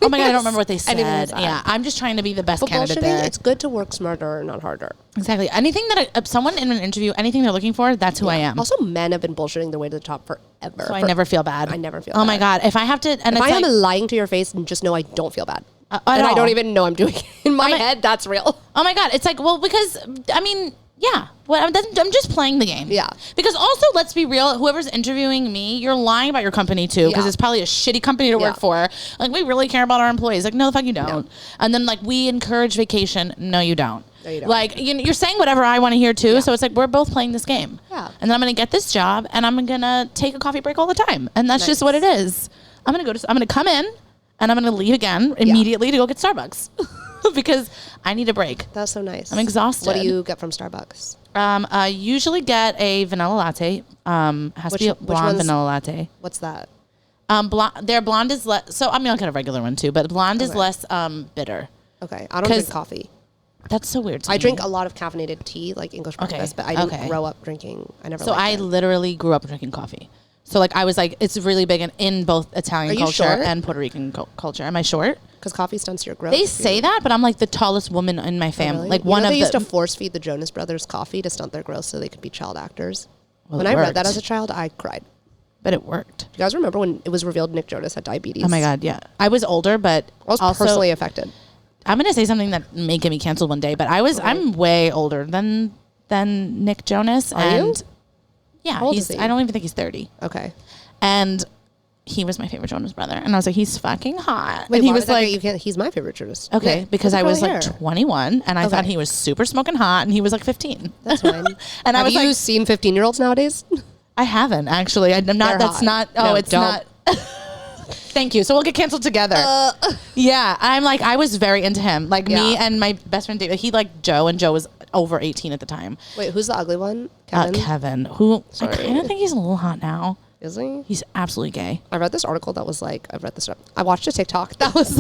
A: Oh my God, I don't remember what they said.
B: Yeah,
A: I'm just trying to be the best candidate there.
B: It's good to work smarter, not harder.
A: Exactly. Anything that someone in an interview, anything they're looking for, that's who I am.
B: Also, men have been bullshitting their way to the top forever.
A: So I never feel bad.
B: I never feel bad.
A: Oh my God. If I have to, and
B: if I am lying to your face, and just know I don't feel bad. And I don't even know I'm doing it. In my head, that's real.
A: Oh my God. It's like, well, because, I mean, yeah. Well, I'm just playing the game.
B: Yeah.
A: Because also, let's be real, whoever's interviewing me, you're lying about your company too, because it's probably a shitty company to work for. Like, we really care about our employees. Like, no, the fuck you don't. No. And then, like, we encourage vacation. No, you don't.
B: No, you don't.
A: Like, you're saying whatever I want to hear too. Yeah. So it's like, we're both playing this game.
B: Yeah.
A: And then I'm going to get this job, and I'm going to take a coffee break all the time. And that's just what it is. I'm going to come in. And I'm going to leave again immediately to go get Starbucks because I need a break.
B: That's so nice.
A: I'm exhausted.
B: What do you get from Starbucks?
A: I usually get a vanilla latte. Has to be a blonde vanilla latte.
B: What's that?
A: Their blonde is less. So I mean, I'll get a regular one too, but blonde is less bitter.
B: Okay, I don't drink coffee.
A: That's so weird.
B: I drink a lot of caffeinated tea, like English breakfast, but I didn't grow up drinking. I never.
A: So I literally grew up drinking coffee. So, like, I was like, it's really big in both Italian culture and Puerto Rican culture. Am I short?
B: Because coffee stunts your growth.
A: They say that, but I'm like the tallest woman in my family.
B: Really?
A: Like, one of
B: they used to force feed the Jonas Brothers coffee to stunt their growth so they could be child actors.
A: Well,
B: when I read that as a child, I cried.
A: But it worked.
B: Do you guys remember when it was revealed Nick Jonas had diabetes?
A: Oh, my God, yeah. I was older, but
B: I was also personally affected. I'm
A: going to say something that may get me canceled one day, but I'm way older than Nick Jonas.
B: Are you?
A: Yeah, I don't even think he's 30.
B: Okay.
A: And he was my favorite Jonas brother. And I was like, he's fucking hot.
B: Wait,
A: and he was like,
B: he's my favorite Jonas.
A: Okay,
B: yeah,
A: because I was like 21 and I thought he was super smoking hot and he was like 15.
B: That's fine.
A: And
B: Have you seen 15-year-olds nowadays?
A: I haven't actually. I'm not.
B: They're
A: that's
B: hot.
A: not. Oh,
B: no,
A: it's not. Thank you. So we'll get canceled together. Yeah, I'm like, I was very into him. Like me and my best friend David. He liked Joe, and Joe was over 18 at the time.
B: Wait, who's the ugly one? Kevin.
A: Kevin. Who I kind of think he's a little hot now.
B: Is he?
A: He's absolutely gay.
B: I read this article that was like, I watched a TikTok that was.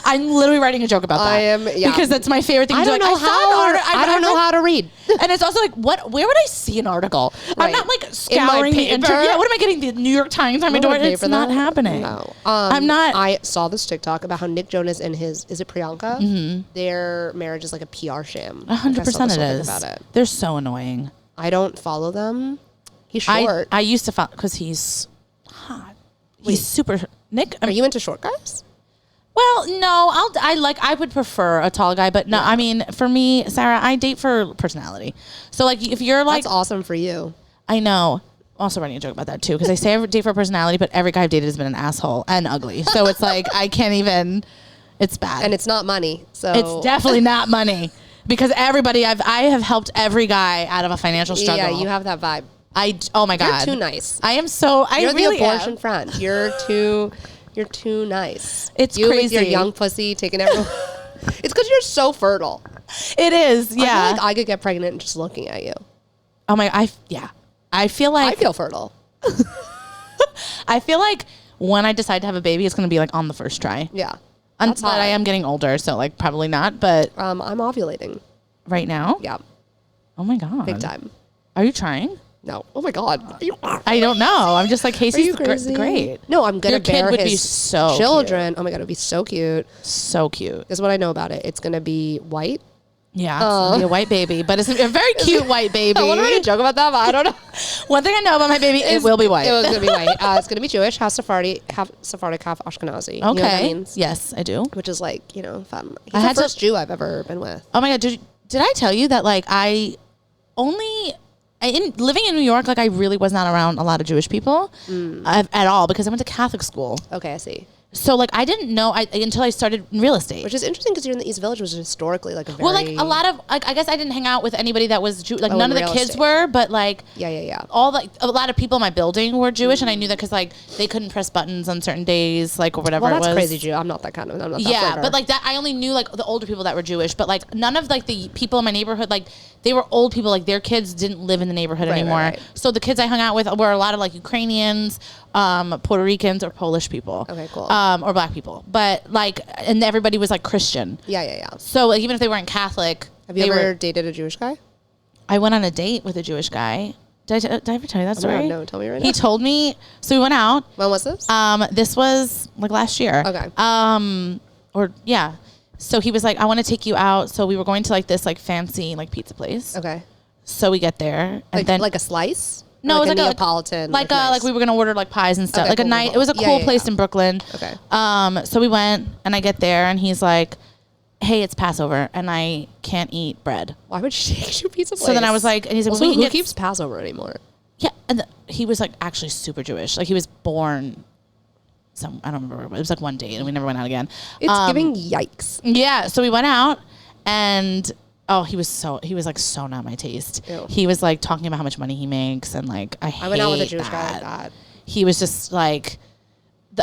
A: I'm literally writing a joke about that. Because that's my favorite thing.
B: I don't know how to read.
A: And it's also like, where would I see an article? Right. I'm not like scouring the internet. Yeah, what am I getting? The New York Times on my door? It's not happening.
B: No.
A: I'm not.
B: I saw this TikTok about how Nick Jonas and is it Priyanka? Mm-hmm. Their marriage is like a PR sham.
A: 100% it is. About it. They're so annoying.
B: I don't follow them. He's short.
A: I used to follow because he's hot. He's super. Nick,
B: are you into short guys?
A: Well, no, I would prefer a tall guy, but no, I mean, for me, Sarah, I date for personality. So like, if you're like,
B: That's awesome for you.
A: I know. Also running a joke about that too, because I say I date for personality, but every guy I've dated has been an asshole and ugly. So it's like, I can't even, it's bad.
B: And it's not money. So
A: it's definitely not money, because everybody I have helped every guy out of a financial struggle.
B: Yeah, you have that vibe.
A: Oh my God.
B: You're too nice.
A: I am so,
B: You're
A: really
B: the abortion
A: am.
B: friend. You're too nice.
A: It's
B: you
A: crazy.
B: With your young pussy taking everyone. It's because you're so fertile.
A: It is, yeah.
B: I feel like I could get pregnant just looking at you.
A: Oh my, I feel like.
B: I feel fertile.
A: I feel like when I decide to have a baby, it's going to be like on the first try.
B: Yeah.
A: But I am getting older, so like probably not, but.
B: I'm ovulating.
A: Right now?
B: Yeah.
A: Oh my God.
B: Big time.
A: Are you trying?
B: No. Oh my God.
A: I don't know. I'm just like, Casey's
B: crazy?
A: Great.
B: No, I'm going
A: Your
B: to bear
A: kid would
B: his
A: be so
B: children.
A: cute.
B: Oh my God, it would be so cute.
A: So cute.
B: This is what I know about it. It's going to be white.
A: Yeah, it's gonna be a white baby, but it's a very cute white baby.
B: I want to joke about that, but I don't know.
A: One thing I know about my baby, it will be white.
B: It was going to be white. It's going to be Jewish, half Sephardic, half Ashkenazi.
A: Okay.
B: You know what that means?
A: Yes, I do.
B: Which is like, fun. He's
A: I
B: the
A: had
B: first Jew I've ever been with.
A: Oh my God, did I tell you that like living in New York, like I really was not around a lot of Jewish people at all, because I went to Catholic school.
B: Okay, I see.
A: So like I didn't know until I started in real estate.
B: Which is interesting because you're in the East Village, which is historically like a very...
A: Well, like a lot of, I guess I didn't hang out with anybody that was Jewish. Like none of the kids
B: estate.
A: were, but like...
B: Yeah.
A: A lot of people in my building were Jewish, and I knew that because like they couldn't press buttons on certain days, like or whatever it was.
B: Well, that's crazy, Jew. I'm not that kind of... I'm not that
A: yeah,
B: flavor.
A: but like that, I only knew like the older people that were Jewish, but like none of like the people in my neighborhood, like they were old people, like their kids didn't live in the neighborhood anymore.
B: Right.
A: So the kids I hung out with were a lot of like Ukrainians, Puerto Ricans, or Polish people.
B: Okay, cool.
A: Or black people. But like, and everybody was like Christian.
B: Yeah.
A: So like, even if they weren't Catholic,
B: Have you ever dated a Jewish guy?
A: I went on a date with a Jewish guy. Did I ever tell you that story?
B: Oh my God, no, tell me right now.
A: He told me. So we went out.
B: When was this?
A: This was like last year.
B: Okay.
A: So he was like, I want to take you out. So we were going to like this like fancy like pizza place.
B: Okay.
A: So we get there, and then
B: like a slice.
A: no, it was
B: a
A: like
B: Neapolitan.
A: like like we were gonna order like pies and stuff.
B: Okay,
A: like
B: cool,
A: a night.
B: cool.
A: It was a cool place in Brooklyn.
B: Okay.
A: So we went, and I get there, and he's like, hey, it's Passover, and I can't eat bread.
B: Why would you take your pizza place?
A: So then I was like, and he's like,
B: also,
A: well,
B: who keeps Passover anymore?
A: Yeah, and he was like actually super Jewish. Like he was born I don't remember. It was like one date, and we never went out again.
B: It's giving yikes.
A: Yeah, so we went out, and he was like so not my taste.
B: Ew.
A: He was like talking about how much money he makes, and like I
B: went out with a Jewish guy like that.
A: He was just like,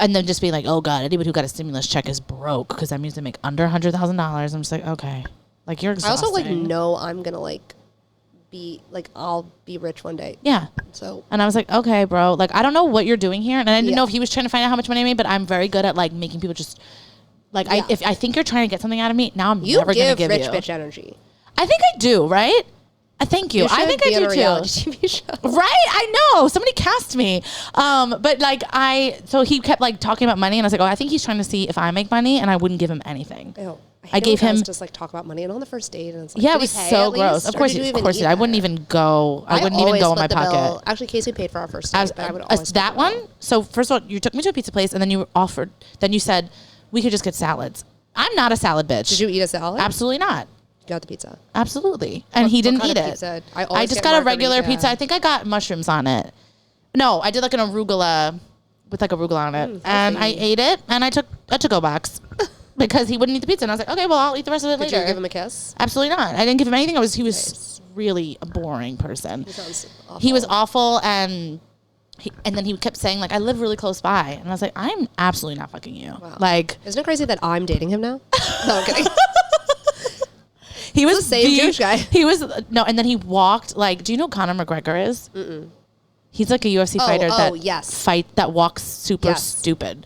A: and then just being like, oh God, anybody who got a stimulus check is broke because that means they make under $100,000. I'm just like, okay, like you're exhausting.
B: I also like know I'm gonna like be like I'll be rich one day.
A: Yeah.
B: So.
A: And I was like, okay, bro, like I don't know what you're doing here, and I didn't
B: Yeah.
A: know if he was trying to find out how much money I made, but I'm very good at like making people just like if I think you're trying to get something out of me, now I'm never gonna give
B: rich
A: you
B: bitch energy.
A: I think I do, right? I thank you. I think I do too.
B: TV show.
A: Right? I know. Somebody cast me. But like so he kept like talking about money, and I was like, oh, I think he's trying to see if I make money, and I wouldn't give him anything.
B: Ew.
A: I gave him
B: just like talk about money and on the first date, and it's like,
A: yeah, it was so gross. Of course, I wouldn't even go. I wouldn't even go in my pocket.
B: Actually, Casey paid for our first date. But I would always
A: that one. So first of all, you took me to a pizza place, and then you offered. Then you said we could just get salads. I'm not a salad bitch.
B: Did you eat a salad?
A: Absolutely not.
B: You got the pizza.
A: Absolutely. And he didn't eat it.
B: Pizza?
A: I just got a regular pizza. I think I got mushrooms on it. No, I did like an arugula with like arugula on it. And I ate it, and I took a to-go box because he wouldn't eat the pizza. And I was like, okay, well, I'll eat the rest of it later.
B: Did you give him a kiss?
A: Absolutely not. I didn't give him anything. He was really a boring person.
B: He sounds awful.
A: He was awful, and then he kept saying like, I live really close by. And I was like, I'm absolutely not fucking you. Wow. Like,
B: isn't it crazy that I'm dating him now? No, I'm kidding.
A: He was
B: the same Jewish guy.
A: He was and then he walked like. Do you know who Conor McGregor is? Mm-mm. He's like a UFC fighter that walks super stupid.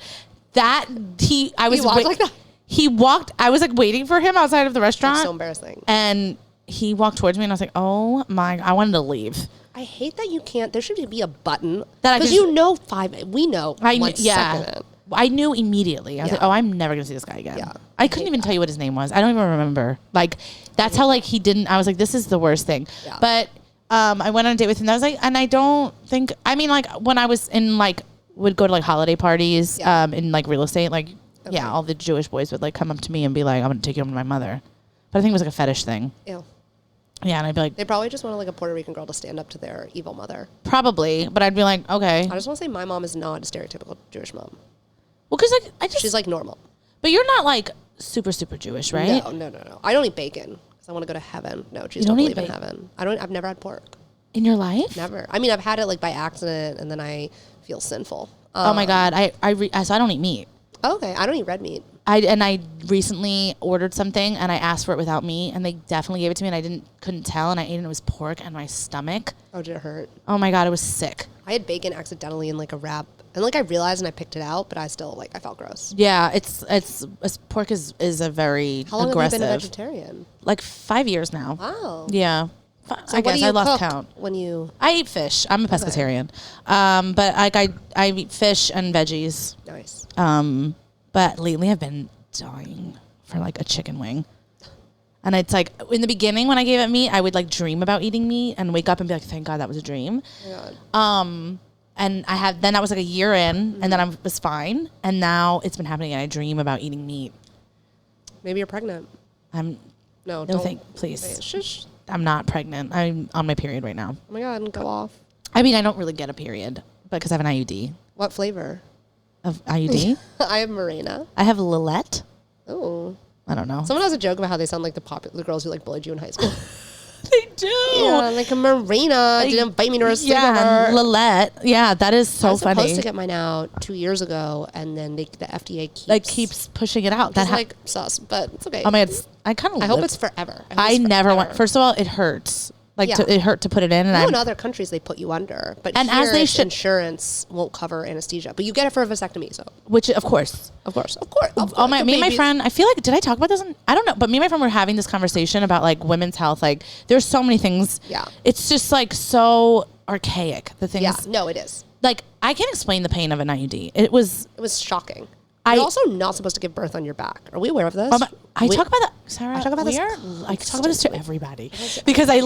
A: He walked like that. He walked. I was like waiting for him outside of the restaurant.
B: That's so embarrassing.
A: And he walked towards me, and I was like, oh my! I wanted to leave.
B: I hate that you can't. There should be a button
A: that
B: because we know 1 second.
A: I knew immediately. I was like, oh, I'm never going to see this guy again. Yeah. I couldn't even tell you what his name was. I don't even remember. Like, that's how, like, he didn't. I was like, this is the worst thing. Yeah. But I went on a date with him. I was like, and I don't think, I mean, like, when I was in, like, would go to, like, holiday parties in, like, real estate, like, Yeah, all the Jewish boys would like come up to me and be like, I'm going to take you home to my mother. But I think it was like a fetish thing.
B: Ew.
A: Yeah, and I'd be like...
B: They probably just wanted like a Puerto Rican girl to stand up to their evil mother.
A: Probably, but I'd be like, okay.
B: I just want to say my mom is not a stereotypical Jewish mom.
A: Well, because like,
B: She's like normal.
A: But you're not like super, super Jewish, right?
B: No. I don't eat bacon because I want to go to heaven. No, Jews don't believe in heaven. I've never had pork.
A: In your life?
B: Never. I mean, I've had it like by accident and then I feel sinful.
A: Oh my God. So I don't eat meat.
B: Okay. I don't eat red meat.
A: I recently ordered something and I asked for it without meat and they definitely gave it to me and I couldn't tell and I ate it and it was pork and my stomach.
B: Oh, did it hurt?
A: Oh my God, it was sick.
B: I had bacon accidentally in like a wrap and like I realized and I picked it out, but I still like I felt gross.
A: Yeah, it's pork is a very aggressive.
B: How long have you been a vegetarian?
A: Like 5 years now.
B: Wow.
A: Yeah.
B: So
A: I guess I lost
B: cook
A: count.
B: when you
A: I eat fish. I'm a pescatarian. But like I eat fish and veggies.
B: Nice.
A: But lately I've been dying for like a chicken wing. And it's like in the beginning when I gave it meat, I would like dream about eating meat and wake up and be like, thank God that was a dream.
B: Oh my God.
A: And then that was like a year in and then I was fine. And now it's been happening and I dream about eating meat.
B: Maybe you're pregnant. No,
A: please.
B: Shush.
A: I'm not pregnant. I'm on my period right now.
B: Oh my God, go off.
A: I mean, I don't really get a period because I have an IUD.
B: What flavor?
A: Of IUD?
B: I have Morena.
A: I have Lillet.
B: Oh.
A: I don't know.
B: Someone has a joke about how they sound like the girls who like bullied you in high school.
A: They do.
B: Yeah, like a Marina didn't invite me to her sleepover.
A: Lillet. Yeah, that is so funny.
B: I was supposed to get mine out 2 years ago, and then the FDA
A: keeps pushing it out.
B: That's like sus, but it's okay.
A: Oh my God, I
B: hope it's forever.
A: I never want. First of all, it hurts. It hurt to put it in. And
B: in other countries they put you under, but
A: and
B: here
A: as they should,
B: insurance won't cover anesthesia. But you get it for a vasectomy, so
A: which of course. Oh me and my friend. I feel like did I talk about this? I don't know, but me and my friend were having this conversation about like women's health. Like there's so many things.
B: Yeah,
A: it's just like so archaic. The things.
B: Yeah, no, it is.
A: Like I can't explain the pain of an IUD. It was
B: shocking. You're also not supposed to give birth on your back. Are we aware of this?
A: I talk about that, Sarah. I talk about this to everybody because I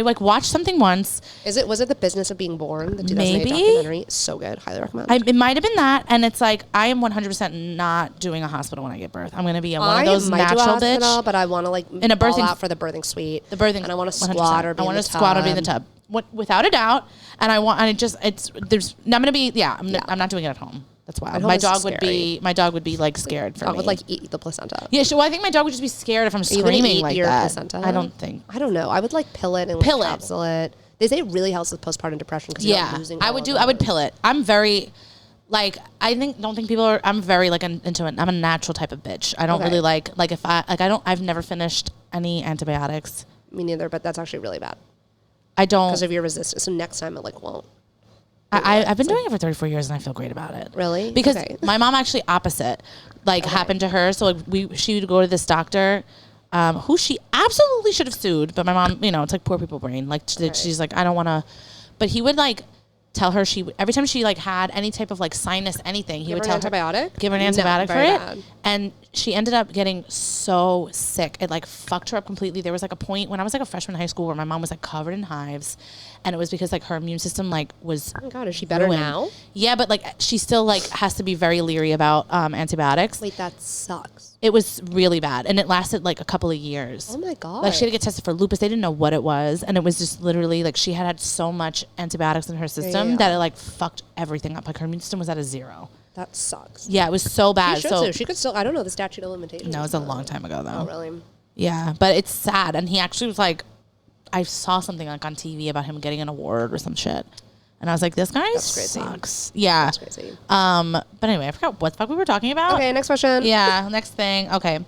A: like watched something once.
B: Was it The Business of Being Born? The 2008 documentary. So good. Highly recommend.
A: It might have been that, and it's like I am 100% not doing a hospital when I give birth. I'm going to be one of those natural bitch.
B: But I want to like
A: in a birthing
B: out for the birthing suite.
A: And
B: I want to squat or be in the tub.
A: Squat or be in the tub, without a doubt. And I'm not doing it at home. That's wild. My dog would be like scared for me.
B: I would like eat the placenta.
A: Yeah, I think my dog would just be scared if I'm screaming like that.
B: Placenta?
A: I don't think.
B: I don't know. I would like pill it and capsule it. They say it really helps with postpartum depression because you're not losing. I
A: would pill it. I'm very like don't think people are. I'm very like into it. I'm a natural type of bitch. I don't really like if I've never finished any antibiotics.
B: Me neither. But that's actually really bad.
A: I don't
B: because of your resistance. So next time it won't.
A: I've been doing it for 34 years and I feel great about it.
B: Really?
A: Because my mom actually opposite, happened to her. So she would go to this doctor, who she absolutely should have sued. But my mom, it's like poor people brain. Like she's like, I don't want to. But he would tell her every time she had any type of sinus anything, he would tell her give her an antibiotic for it. And she ended up getting so sick. It fucked her up completely. There was a point when I was a freshman in high school where my mom was covered in hives. And it was because her immune system was. Oh my God, is she better now? Yeah, but she still has to be very leery about antibiotics.
B: Wait, that sucks.
A: It was really bad, and it lasted a couple of years.
B: Oh my God!
A: She had to get tested for lupus. They didn't know what it was, and it was just literally she had so much antibiotics in her system that it fucked everything up. Her immune system was at a 0.
B: That sucks.
A: Yeah, it was so bad.
B: She could still. I don't know the statute of limitations.
A: No, it was a long time ago though.
B: Oh really?
A: Yeah, but it's sad, and he actually was I saw something on TV about him getting an award or some shit. And I was like, this guy sucks. Yeah.
B: That's crazy.
A: But anyway, I forgot what the fuck we were talking about.
B: Okay, next question.
A: Yeah, next thing. Okay.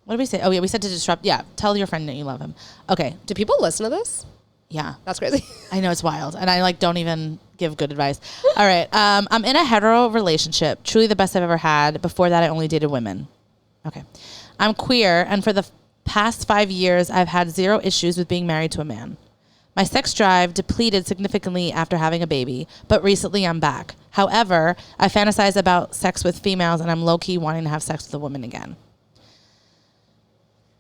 A: What did we say? Oh, yeah, we said to disrupt. Yeah, tell your friend that you love him. Okay.
B: Do people listen to this?
A: Yeah.
B: That's crazy.
A: I know, it's wild. And I don't even give good advice. All right. I'm in a hetero relationship. Truly the best I've ever had. Before that, I only dated women. Okay. I'm queer, and for the past 5 years, I've had 0 issues with being married to a man. My sex drive depleted significantly after having a baby, but recently I'm back. However, I fantasize about sex with females, and I'm low-key wanting to have sex with a woman again.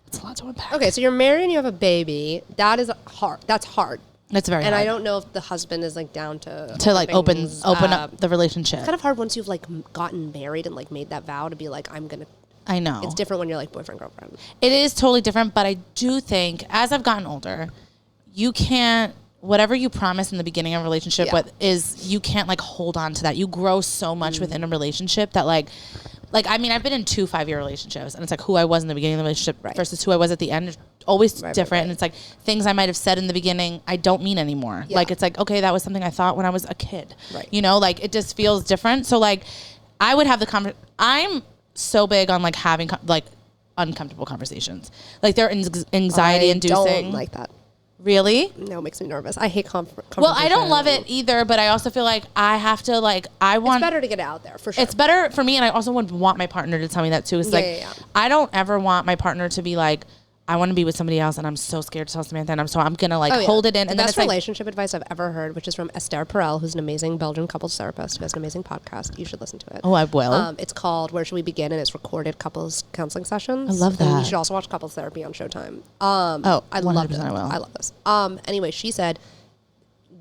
A: It's a lot to unpack.
B: Okay, so you're married and you have a baby. That is hard. That's hard.
A: It's very
B: and
A: hard.
B: I don't know if the husband is like down to
A: like open up the relationship.
B: It's kind of hard once you've like gotten married and like made that vow to be like, I'm gonna.
A: I know.
B: It's different when you're like boyfriend, girlfriend.
A: It is totally different, but I do think as I've gotten older, you can't, whatever you promise in the beginning of a relationship you can't like hold on to that. You grow so much within a relationship that like, I mean, I've been in 2 5-year relationships, and it's like who I was in the beginning of the relationship versus who I was at the end. Always different. And it's like things I might have said in the beginning, I don't mean anymore. Yeah. Like, it's like, okay, that was something I thought when I was a kid. Right. You know, like it just feels different. So like I would have I'm so big on like having like uncomfortable conversations. Like they're anxiety inducing.
B: I don't like that.
A: Really?
B: No, it makes me nervous. I hate confrontation.
A: Well, I don't love it either, but I also feel like I have to like, it's
B: better to get out there for sure.
A: It's better for me, and I also would want my partner to tell me that too. It's I don't ever want my partner to be like, I want to be with somebody else, and I'm so scared to tell Samantha, and I'm gonna like hold it in.
B: The best relationship advice I've ever heard, which is from Esther Perel, who's an amazing Belgian couples therapist who has an amazing podcast. You should listen to it.
A: Oh, I will.
B: It's called Where Should We Begin, and it's recorded couples counseling sessions.
A: I love that.
B: And you should also watch Couples Therapy on Showtime. I love it. I love this. Anyway, she said,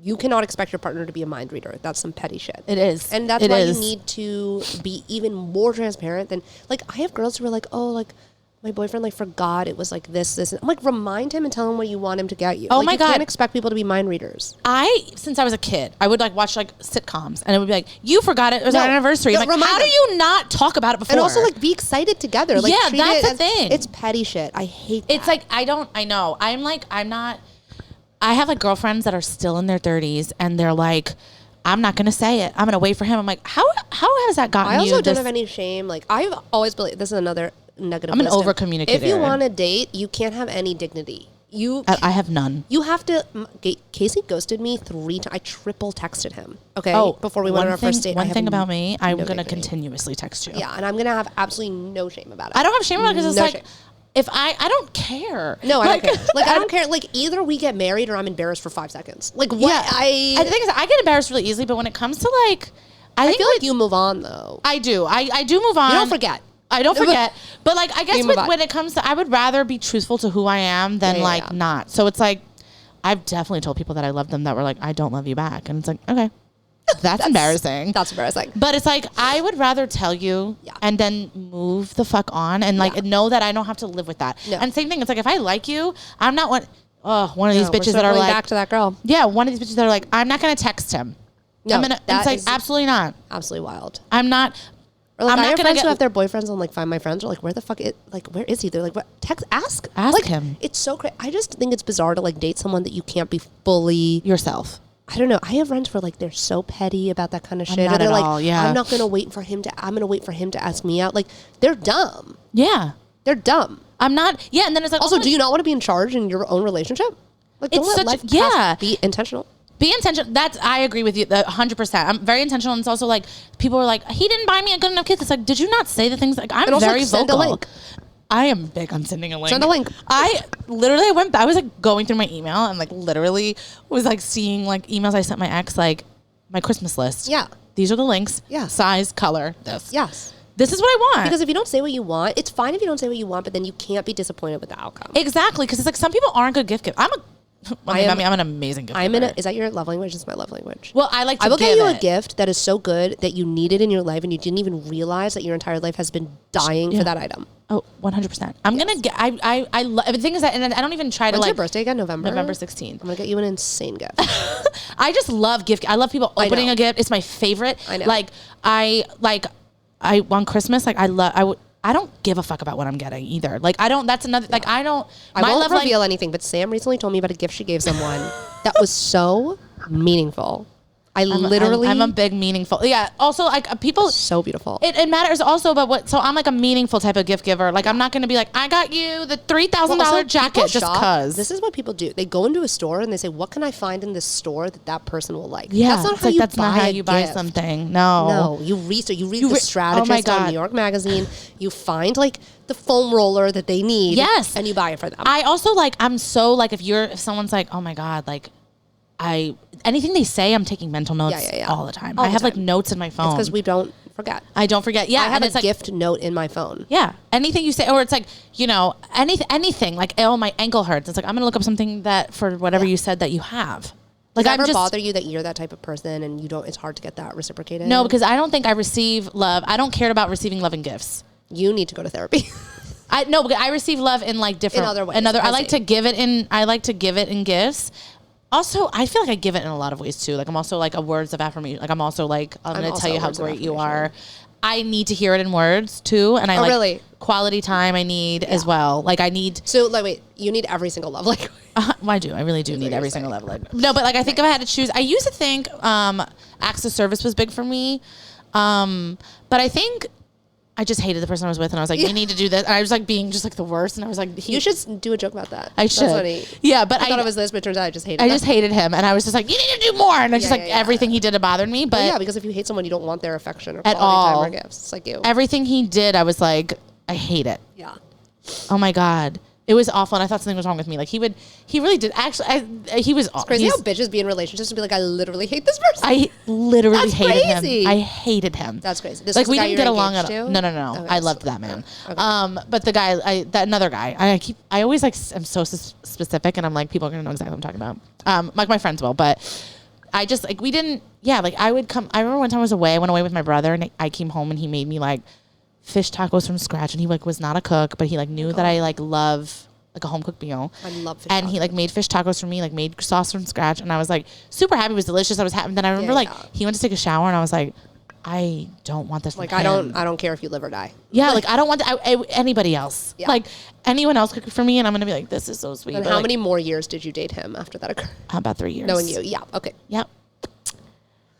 B: you cannot expect your partner to be a mind reader. That's some petty shit.
A: It is.
B: And that's why you need to be even more transparent than, like, I have girls who are like, oh, like, my boyfriend like forgot it was like this. I'm like, remind him and tell him what you want him to get you.
A: Oh
B: like,
A: my God.
B: You can't expect people to be mind readers.
A: Since I was a kid, I would like watch like sitcoms, and it would be like, you forgot it was our anniversary. I'm like, how do you not talk about it before?
B: And also like be excited together. Like,
A: yeah, that's the thing.
B: It's petty shit. I hate that.
A: It's like, I know. I have like girlfriends that are still in their 30s, and they're like, I'm not going to say it. I'm going to wait for him. I'm like, how has that gotten you?
B: I also don't have any shame. Like, I've always believed, this is another negative
A: I'm an
B: wisdom.
A: over-communicator.
B: If you want to date, you can't have any dignity.
A: I have none.
B: You have to. Casey ghosted me 3 times. I triple texted him. Okay. Before we went on our first date.
A: One thing about me, I'm going to continuously text you.
B: Yeah, and I'm going to have absolutely no shame about it.
A: I don't have shame about it because it's like, if I don't care.
B: No, I don't care. Like, I don't care. Like, either we get married or I'm embarrassed for 5 seconds. Like, what?
A: Yeah, I think I get embarrassed really easily, but when it comes to like,
B: I feel like you move on though.
A: I do. I do move on.
B: You don't forget.
A: I don't forget. But like, I guess when it comes to, I would rather be truthful to who I am than not. So it's like, I've definitely told people that I love them that were like, I don't love you back. And it's like, okay, that's embarrassing.
B: That's embarrassing.
A: But it's like, I would rather tell you and then move the fuck on and like know that I don't have to live with that. No. And same thing. It's like, if I like you, I'm not one of these bitches that are like,
B: back to that girl.
A: Yeah. One of these bitches that are like, I'm not going to text him.
B: No,
A: it's like, absolutely not.
B: Absolutely wild.
A: I'm not.
B: Or like, I have friends who have their boyfriends on like Find My Friends. Or like, where the fuck? Where is he? They're like, what? Ask
A: like,
B: him. It's so crazy. I just think it's bizarre to like date someone that you can't be fully
A: yourself.
B: I don't know. I have friends where like they're so petty about that kind of shit.
A: Not
B: they're
A: at
B: like,
A: all, yeah.
B: I'm going to wait for him to ask me out. Like, they're dumb.
A: Yeah,
B: they're dumb.
A: I'm not. Yeah, and then it's like,
B: also, do you not want to be in charge in your own relationship? Like, don't let life pass. Be intentional.
A: Be intentional. I agree with you 100%. I'm very intentional. And it's also like, people are like, he didn't buy me a good enough gift. It's like, did you not say the things? Like, I'm very vocal.
B: Send a link.
A: I am big on sending a link.
B: Send a link.
A: I was like going through my email and like literally was like seeing like emails I sent my ex, like my Christmas list.
B: Yeah.
A: These are the links.
B: Yeah.
A: Size, color, this.
B: Yes.
A: This is what I want.
B: Because if you don't say what you want, it's fine if you don't say what you want, but then you can't be disappointed with the outcome.
A: Exactly. Because it's like some people aren't good gift givers. I'm an amazing gift giver.
B: Is that your love language? It's my love language.
A: Well, I like to
B: I will get you a gift that is so good that you need it in your life and you didn't even realize that your entire life has been dying for that item.
A: Oh, 100%. I'm going to get, I love, the thing is that, and I don't even try to like.
B: When's your birthday again? November
A: 16th.
B: I'm going to get you an insane gift.
A: I just love gift. I love people opening a gift. It's my favorite.
B: I know.
A: Like, I on Christmas, like I don't give a fuck about what I'm getting either. Like, I don't, that's another, like, I don't.
B: I won't reveal anything, but Sam recently told me about a gift she gave someone that was so meaningful. I'm a big meaningful. Yeah. Also, like people. So beautiful.
A: It matters also about what. So I'm like a meaningful type of gift giver. Like I'm not going to be like, I got you the $3,000 jacket just cause.
B: This is what people do. They go into a store and they say, what can I find in this store that person will like?
A: Yeah.
B: That's not how you buy
A: something. No.
B: You research. You read the strategist on New York Magazine. You find like the foam roller that they need.
A: Yes.
B: And you buy it for them.
A: I also like, I'm so like, if someone's like, oh my God, like anything they say, I'm taking mental notes all the time. I have like notes in my phone.
B: It's because we don't forget.
A: I don't forget. Yeah.
B: I have
A: and
B: a gift note in my phone.
A: Yeah. Anything you say, or it's like, you know, anything like, oh, my ankle hurts. It's like, I'm going to look up something that for whatever you said that you have. Like,
B: Does it ever bother you that you're that type of person and it's hard to get that reciprocated?
A: No, because I don't think I receive love. I don't care about receiving love and gifts.
B: You need to go to therapy.
A: No, because I receive love in like different,
B: in other ways.
A: I like to give it in gifts. Also, I feel like I give it in a lot of ways too. Like I'm also like a words of affirmation. Like I'm also like, I'm going to tell you how great you are. I need to hear it in words too. And I
B: really?
A: Quality time I need as well. Like I need.
B: So like, wait, you need every single love language.
A: I do. I really do need every single love language. No, but like I think if I had to choose, I used to think acts of service was big for me. But I think I just hated the person I was with, and I was like, "You need to do this." And I was like being just like the worst, and I was like,
B: "You should do a joke about that."
A: I should.
B: That's funny.
A: Yeah, but
B: I thought it was this, but it turns out I just hated.
A: I just hated him, and I was just like, "You need to do more," and I just everything he did it bothered me. But
B: because if you hate someone, you don't want their affection or
A: at
B: quality
A: all.
B: time or gifts. It's like you.
A: Everything he did, I was like, I hate it.
B: Yeah.
A: Oh my God. It was awful, and I thought something was wrong with me. Like he really did. Actually, he was awful.
B: Crazy how bitches be in relationships and be like, I literally hate this person.
A: I literally hated
B: crazy.
A: him. I hated him.
B: That's crazy. This
A: like
B: was
A: we didn't get along at all.
B: to?
A: No.
B: Okay,
A: I loved that man.
B: Okay.
A: But the guy, another guy. I always like. I'm so specific, and I'm like, people are gonna know exactly what I'm talking about. Like my friends will, but I just like we didn't. Yeah, like I would come. I remember one time I was away. I went away with my brother, and I came home, and he made me like fish tacos from scratch, and he like was not a cook, but he like knew that I like love like a home cooked meal.
B: I love fish
A: and
B: tacos.
A: He like made fish tacos for me, like made sauce from scratch, and I was like super happy. It was delicious. I was happy. Then I remember he went to take a shower, and I was like, I don't want this.
B: Like
A: from
B: I
A: him.
B: don't care if you live or die.
A: Yeah, like I don't want anybody else.
B: Yeah.
A: Like anyone else cook for me, and I'm gonna be like, this is so sweet.
B: And
A: but
B: how
A: like,
B: many more years did you date him after that occurred?
A: About 3 years.
B: Knowing you, yeah, okay.
A: Yep.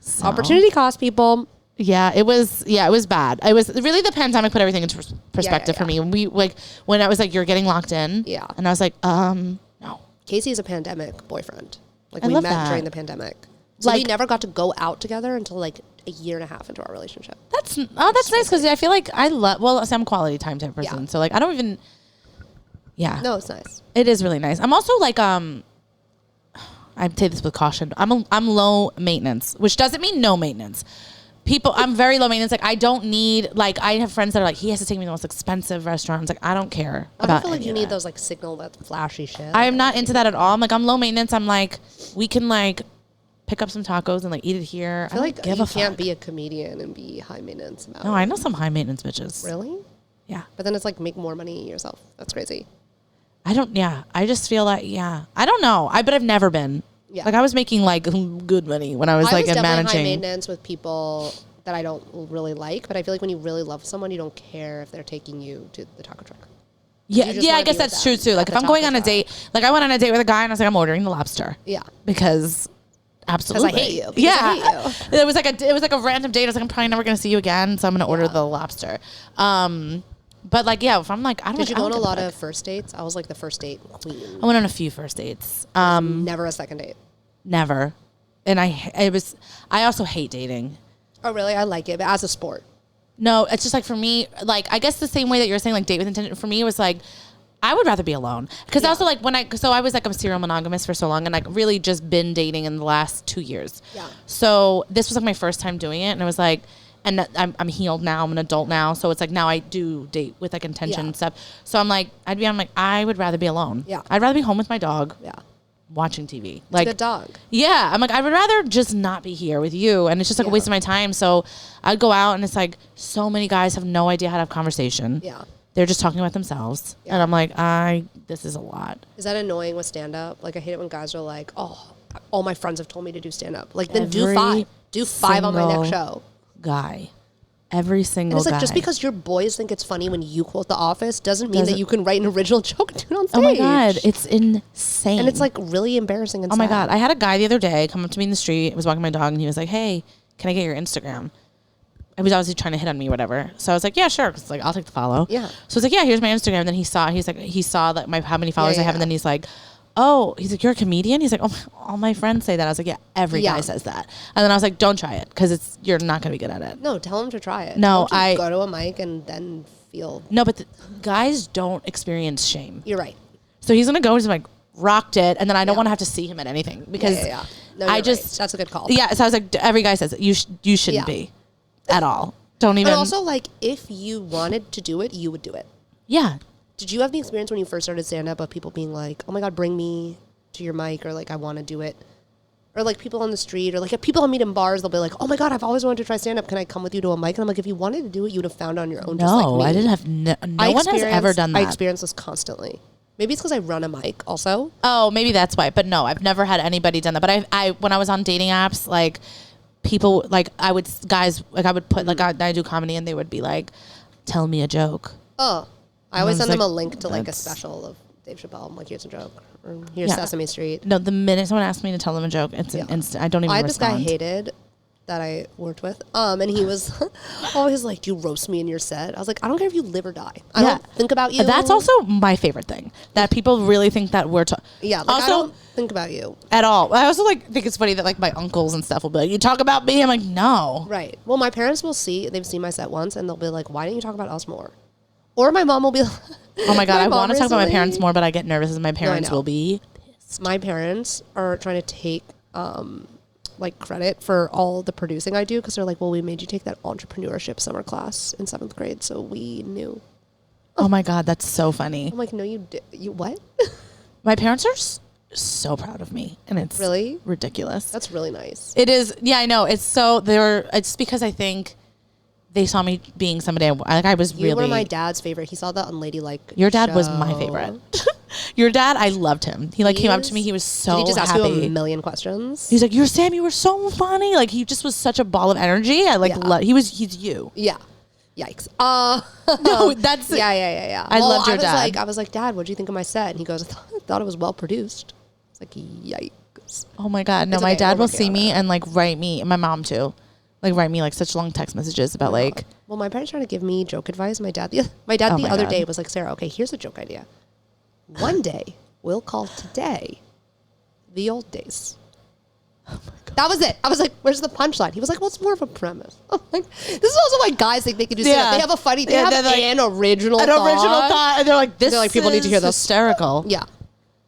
A: So,
B: opportunity cost, people.
A: Yeah, it was bad. It really the pandemic put everything into perspective for me. When I was like, you're getting locked in.
B: Yeah.
A: And I was like, no.
B: Casey's a pandemic boyfriend. Like
A: I
B: we
A: love
B: met
A: that.
B: during the pandemic. So
A: Like-
B: we never got to go out together until like a year and a half into our relationship.
A: That's nice because I feel like I'm a quality time type person.
B: Yeah.
A: So like I don't even. Yeah.
B: No, it's nice.
A: It is really nice. I'm also like I say this with caution. I'm low maintenance, which doesn't mean no maintenance. I'm very low maintenance. Like I don't need like I have friends that are like he has to take me to the most expensive restaurants. Like I don't care
B: I
A: about.
B: don't feel like
A: any
B: you
A: of
B: need
A: that.
B: those like signal that flashy shit.
A: I'm not into that at all. I'm low maintenance. I'm like we can like pick up some tacos and like eat it here.
B: I feel like
A: don't give
B: you
A: a
B: can't
A: fuck.
B: be a comedian and be high maintenance about
A: No,
B: it.
A: I know some high maintenance bitches.
B: Really?
A: Yeah.
B: But then it's like make more money yourself. That's crazy.
A: I don't. Yeah. I just feel like I don't know. But I've never been.
B: Yeah.
A: Like I was making like good money when I was like in
B: definitely
A: managing.
B: high maintenance with people that I don't really like, but I feel like when you really love someone, you don't care if they're taking you to the taco truck.
A: Yeah,
B: You just
A: I
B: wanna
A: guess
B: be
A: that's
B: with
A: true
B: them
A: too.
B: at
A: Like
B: the
A: if I'm going
B: taco
A: on a
B: truck.
A: date, like I went on a date with a guy and I was like, I'm ordering the lobster.
B: Yeah.
A: Because absolutely.
B: Because I hate you. Because
A: Yeah.
B: I hate you.
A: It was like a random date. I was like, I'm probably never gonna see you again, so I'm gonna order the lobster. But like if I'm like I don't
B: Did you
A: I
B: go
A: don't
B: on a
A: give
B: lot
A: fuck.
B: of first dates? I was like the first date queen.
A: I went on a few first dates.
B: Never a second date.
A: Never. And I also hate dating.
B: Oh, really? I like it, but as a sport.
A: No, it's just like for me, like I guess the same way that you're saying like date with intention. For me, it was like I would rather be alone because also like I was like a serial monogamous for so long and like really just been dating in the last 2 years.
B: Yeah.
A: So this was like my first time doing it, and it was like, and I'm healed now. I'm an adult now, so it's like now I do date with like intention and stuff. So I'm like I would rather be alone.
B: Yeah.
A: I'd rather be home with my dog.
B: Yeah.
A: Watching TV.
B: It's
A: Like
B: a good dog.
A: yeah, I'm like, I would rather just not be here with you. And it's just like a waste of my time. So I'd go out and it's like so many guys have no idea how to have conversation.
B: Yeah.
A: They're just talking about themselves.
B: Yeah.
A: And I'm like, this is a lot.
B: Is that annoying with stand up? Like I hate it when guys are like, oh, all my friends have told me to do stand up. Like then do 5. Do 5 on my next show.
A: Guy. Every single
B: And it's like
A: guy.
B: just because your boys think it's funny when you quote The Office doesn't mean that you can write an original joke and do it on stage.
A: Oh my God. It's insane.
B: And it's like really embarrassing and
A: oh my
B: sad.
A: God. I had a guy the other day come up to me in the street. I was walking my dog and he was like, hey, can I get your Instagram? I was obviously trying to hit on me or whatever. So I was like, yeah, sure. 'Cause like, I'll take the follow.
B: Yeah.
A: So it's like, yeah, here's my Instagram. And then he saw that how many followers I have. And then he's like, oh, he's like, you're a comedian? He's like, oh, all my friends say that. I was like, yeah, every guy says that. And then I was like, don't try it because you're not going to be good at it.
B: No, tell him to try it.
A: No,
B: Tell him to go to a mic and then feel.
A: No, but guys don't experience shame.
B: You're right.
A: So he's going to go and like, rocked it. And then I don't want to have to see him at anything because
B: No,
A: I
B: you're
A: just,
B: right. That's a good call.
A: Yeah. So I was like, every guy says it. You shouldn't be at all. don't even.
B: And also, like, if you wanted to do it, you would do it.
A: Yeah.
B: Did you have the experience when you first started stand-up of people being like, oh my God, bring me to your mic, or like, I want to do it? Or like people on the street, or like if people I meet in bars, they'll be like, oh my God, I've always wanted to try stand-up. Can I come with you to a mic? And I'm like, if you wanted to do it, you would have found it on your own. Just like me.
A: I didn't have, no one has ever done that.
B: I experience this constantly. Maybe it's because I run a mic also.
A: Oh, maybe that's why. But no, I've never had anybody done that. But I when I was on dating apps, like people, like I would put, like I do comedy and they would be like, tell me a joke.
B: Oh, I always send them a link to like a special of Dave Chappelle. I'm like, here's a joke. Or here's Sesame Street.
A: No, the minute someone asks me to tell them a joke, it's an instant. I don't even respond.
B: I had this guy hated that I worked with. And he was always like, do you roast me in your set? I was like, I don't care if you live or die. I don't think about you.
A: That's also my favorite thing. That people really think that we're
B: like, also, I don't think about you.
A: At all. I also like think it's funny that like my uncles and stuff will be like, you talk about me? I'm like, no.
B: Right. Well, my parents will they've seen my set once and they'll be like, why didn't you talk about us more? Or my mom will be like,
A: oh my God, I want to talk about my parents more, but I get nervous as my parents will be pissed.
B: My parents are trying to take like credit for all the producing I do because they're like, well, we made you take that entrepreneurship summer class in 7th grade, so we knew.
A: Oh my God, that's so funny.
B: I'm like, no, you did. You what?
A: My parents are so proud of me, and it's
B: really
A: ridiculous.
B: That's really nice.
A: It is. Yeah, I know. It's because I think they saw me being somebody I was really.
B: You were my dad's favorite. He saw the Unladylike.
A: Your dad was my favorite. Your dad, I loved him. He came up to me. He was so happy.
B: Did he just ask you a million questions?
A: He's like, "You're Sam. You were so funny." Like he just was such a ball of energy. I like. He's you.
B: Yeah. Yikes.
A: No, that's
B: yeah.
A: I loved your dad.
B: I was like, Dad, what do you think of my set? And he goes, I thought it was well produced. It's like, yikes.
A: Oh my God. No, my dad will see me and like write me, and my mom too. Like write me like such long text messages about like.
B: Well, my parents trying to give me joke advice. My dad the other day was like, Sarah, okay, here's a joke idea. One day we'll call today the old days. Oh my God. That was it. I was like, where's the punchline? He was like, well, it's more of a premise. I'm like, this is also why guys think they can do stand-up. They have a funny, they have like, an original thought.
A: And they're like, this is
B: people need to hear this.
A: Hysterical.
B: Yeah.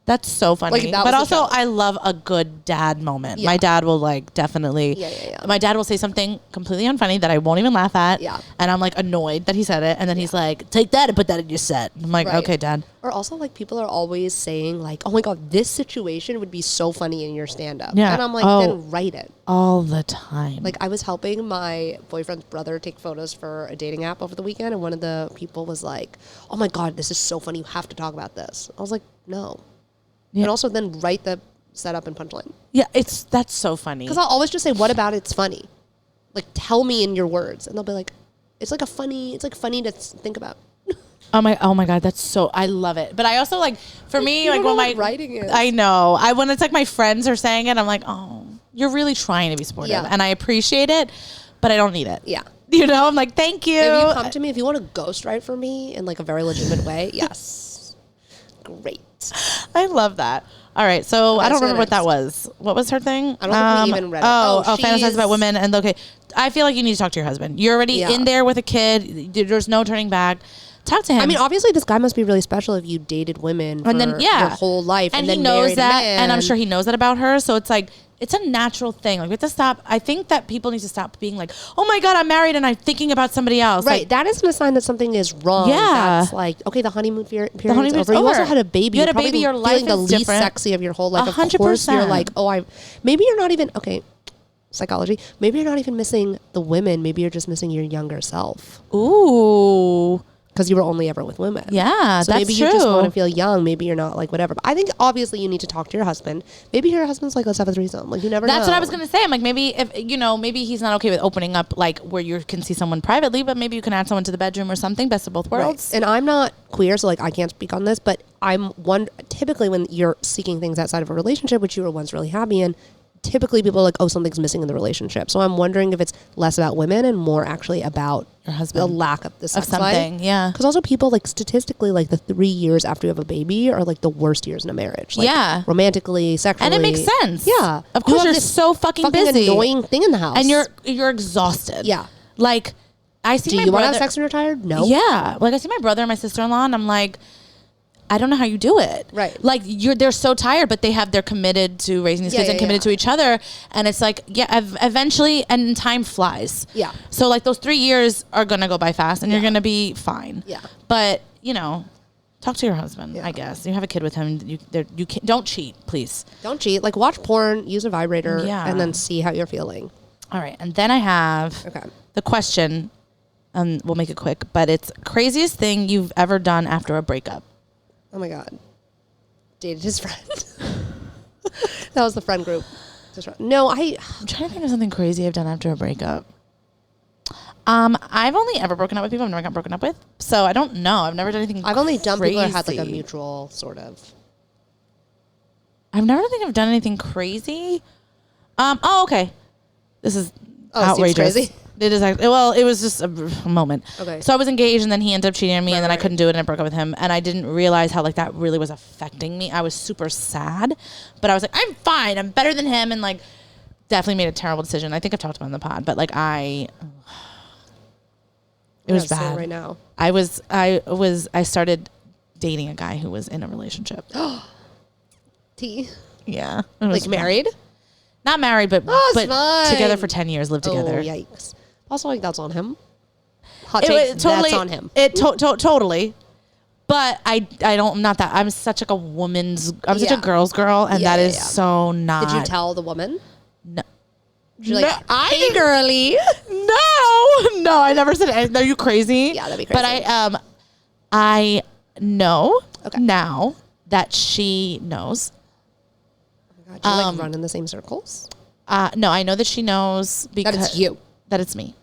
A: That's so funny.
B: Like, that
A: but also,
B: joke.
A: I love a good dad moment.
B: Yeah.
A: My dad will like definitely.
B: Yeah.
A: My dad will say something completely unfunny that I won't even laugh at.
B: Yeah.
A: And I'm like annoyed that he said it, and then he's like, "Take that and put that in your set." I'm like, "Okay, Dad."
B: Or also, like people are always saying like, "Oh my God, this situation would be so funny in your stand-up."
A: Yeah.
B: And I'm like, then write it
A: all the time.
B: Like I was helping my boyfriend's brother take photos for a dating app over the weekend, and one of the people was like, "Oh my God, this is so funny. You have to talk about this." I was like, "No." Yeah. And also then write the setup and punchline.
A: Yeah, that's so funny.
B: Because I'll always just say, what about it's funny? Like, tell me in your words. And they'll be like, it's funny to think about.
A: Oh my God, that's so, I love it. But I also like, for me, like when my
B: writing is.
A: I know. When it's like my friends are saying it, I'm like, oh, you're really trying to be supportive. Yeah. And I appreciate it, but I don't need it.
B: Yeah.
A: You know, I'm like, thank you.
B: If you come to me, if you want to ghostwrite for me in like a very legitimate way, yes. Great.
A: I love that. All right, so I don't remember what that was. What was her thing?
B: I don't think we even read it.
A: Fantasize about women. And okay, I feel like you need to talk to your husband. You're already in there with a kid. There's no turning back. Talk to him.
B: I mean, obviously, this guy must be really special if you dated women for your whole life.
A: And
B: then
A: he knows that,
B: man.
A: and I'm sure he knows that about her. So it's like, it's a natural thing. Like we have to stop. I think that people need to stop being like, oh my God, I'm married and I'm thinking about somebody else.
B: Right.
A: Like,
B: that isn't a sign that something is wrong.
A: Yeah.
B: That's like, okay, the honeymoon period is over. You also had a baby.
A: You had a baby. Your life is
B: the least
A: different.
B: sexy of your whole life.
A: 100%.
B: Of course, you're like, maybe you're not even, okay, psychology. Maybe you're not even missing the women. Maybe you're just missing your younger self.
A: Ooh.
B: Because you were only ever with women.
A: Yeah,
B: so
A: that's
B: maybe
A: true.
B: you just want to feel young. Maybe you're not like whatever. But I think obviously you need to talk to your husband. Maybe your husband's like, let's have a threesome. Like you never know.
A: That's what I was going to say. I'm like, maybe if, maybe he's not okay with opening up like where you can see someone privately, but maybe you can add someone to the bedroom or something. Best of both worlds.
B: Right. And I'm not queer, so like I can't speak on this, but typically when you're seeking things outside of a relationship, which you were once really happy in, typically people are like, oh, something's missing in the relationship. So I'm wondering if it's less about women and more actually about
A: your husband,
B: the lack of the sex
A: of something.
B: life.
A: Yeah.
B: Because also people like statistically, like the 3 years after you have a baby are like the worst years in a marriage. Like, romantically, sexually.
A: And it makes sense.
B: Yeah.
A: Of course you're so fucking busy.
B: Annoying thing in the house.
A: And you're exhausted.
B: Yeah.
A: Like I see
B: Do
A: my
B: you
A: brother.
B: Want to have sex when you're tired? No.
A: Yeah. Like I see my brother and my sister-in-law and I'm like, I don't know how you do it.
B: Right.
A: Like they're so tired, but they're committed to raising these kids and committed to each other. And it's like, eventually, and time flies.
B: Yeah.
A: So like those 3 years are going to go by fast and you're going to be fine.
B: Yeah.
A: But, talk to your husband, I guess. You have a kid with him. You can't, don't cheat, please.
B: Don't cheat. Like watch porn, use a vibrator,
A: Yeah.
B: and then see how you're feeling.
A: All right. And then I have the question, and we'll make it quick, but it's craziest thing you've ever done after a breakup.
B: Oh my God. Dated his friend. That was the friend group. No, I'm
A: trying to think of something crazy I've done after a breakup. I've only ever broken up with people I've never got broken up with. So I don't know. I've never done anything
B: I've only done
A: crazy.
B: people that had like a mutual sort of.
A: I've never think I've done anything crazy. Okay. This is outrageous.
B: It seems crazy.
A: It is actually, well, it was just a moment.
B: Okay.
A: So I was engaged and then he ended up cheating on me and then I couldn't do it and I broke up with him and I didn't realize how like that really was affecting me. I was super sad, but I was like, I'm fine. I'm better than him. And like definitely made a terrible decision. I think I've talked about it in the pod, but like it was bad.
B: Right now.
A: I started dating a guy who was in a relationship.
B: Tea.
A: Yeah.
B: Like married?
A: Not married, but
B: fine.
A: together for 10 years, lived together.
B: Oh, yikes. Also, like, that's on him. Hot
A: It
B: take,
A: was totally,
B: that's on him.
A: Totally. But I'm not that. I'm such like I'm such a girl's girl, and that is so not.
B: Did you tell the woman?
A: No.
B: You're like, hey, girly.
A: No, I never said it. Are you crazy?
B: Yeah, that'd be crazy.
A: But I know now that she knows.
B: Oh my God, do you like run in the same circles?
A: No, I know that she knows because
B: that it's you.
A: That it's me.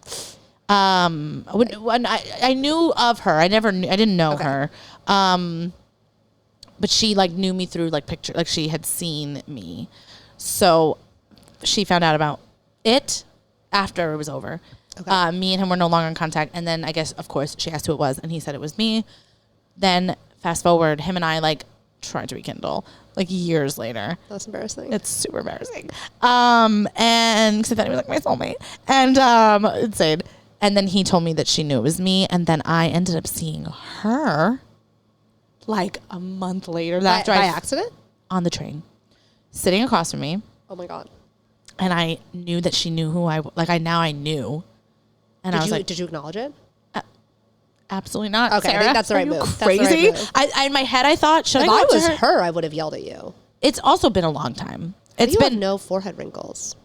A: When I knew of her, I didn't know her. But she like knew me through like picture, like she had seen me. So she found out about it after it was over. Okay. Me and him were no longer in contact. And then I guess, of course, she asked who it was and he said it was me. Then fast forward, him and I like tried to rekindle like years later.
B: That's embarrassing.
A: It's super embarrassing. And so then he was like my soulmate and, insane. And then he told me that she knew it was me. And then I ended up seeing her like a month later.
B: By accident?
A: On the train. Sitting across from me.
B: Oh my God.
A: And I knew that she knew who I knew. And I was like,
B: did you acknowledge it?
A: Absolutely not.
B: Okay,
A: Sarah,
B: I think that's the right move.
A: Crazy.
B: That's the right move.
A: I in my head I thought, should
B: if
A: I go
B: I
A: up to
B: was
A: her?
B: her, I would have yelled at you.
A: It's also been a long time.
B: It's been no forehead wrinkles.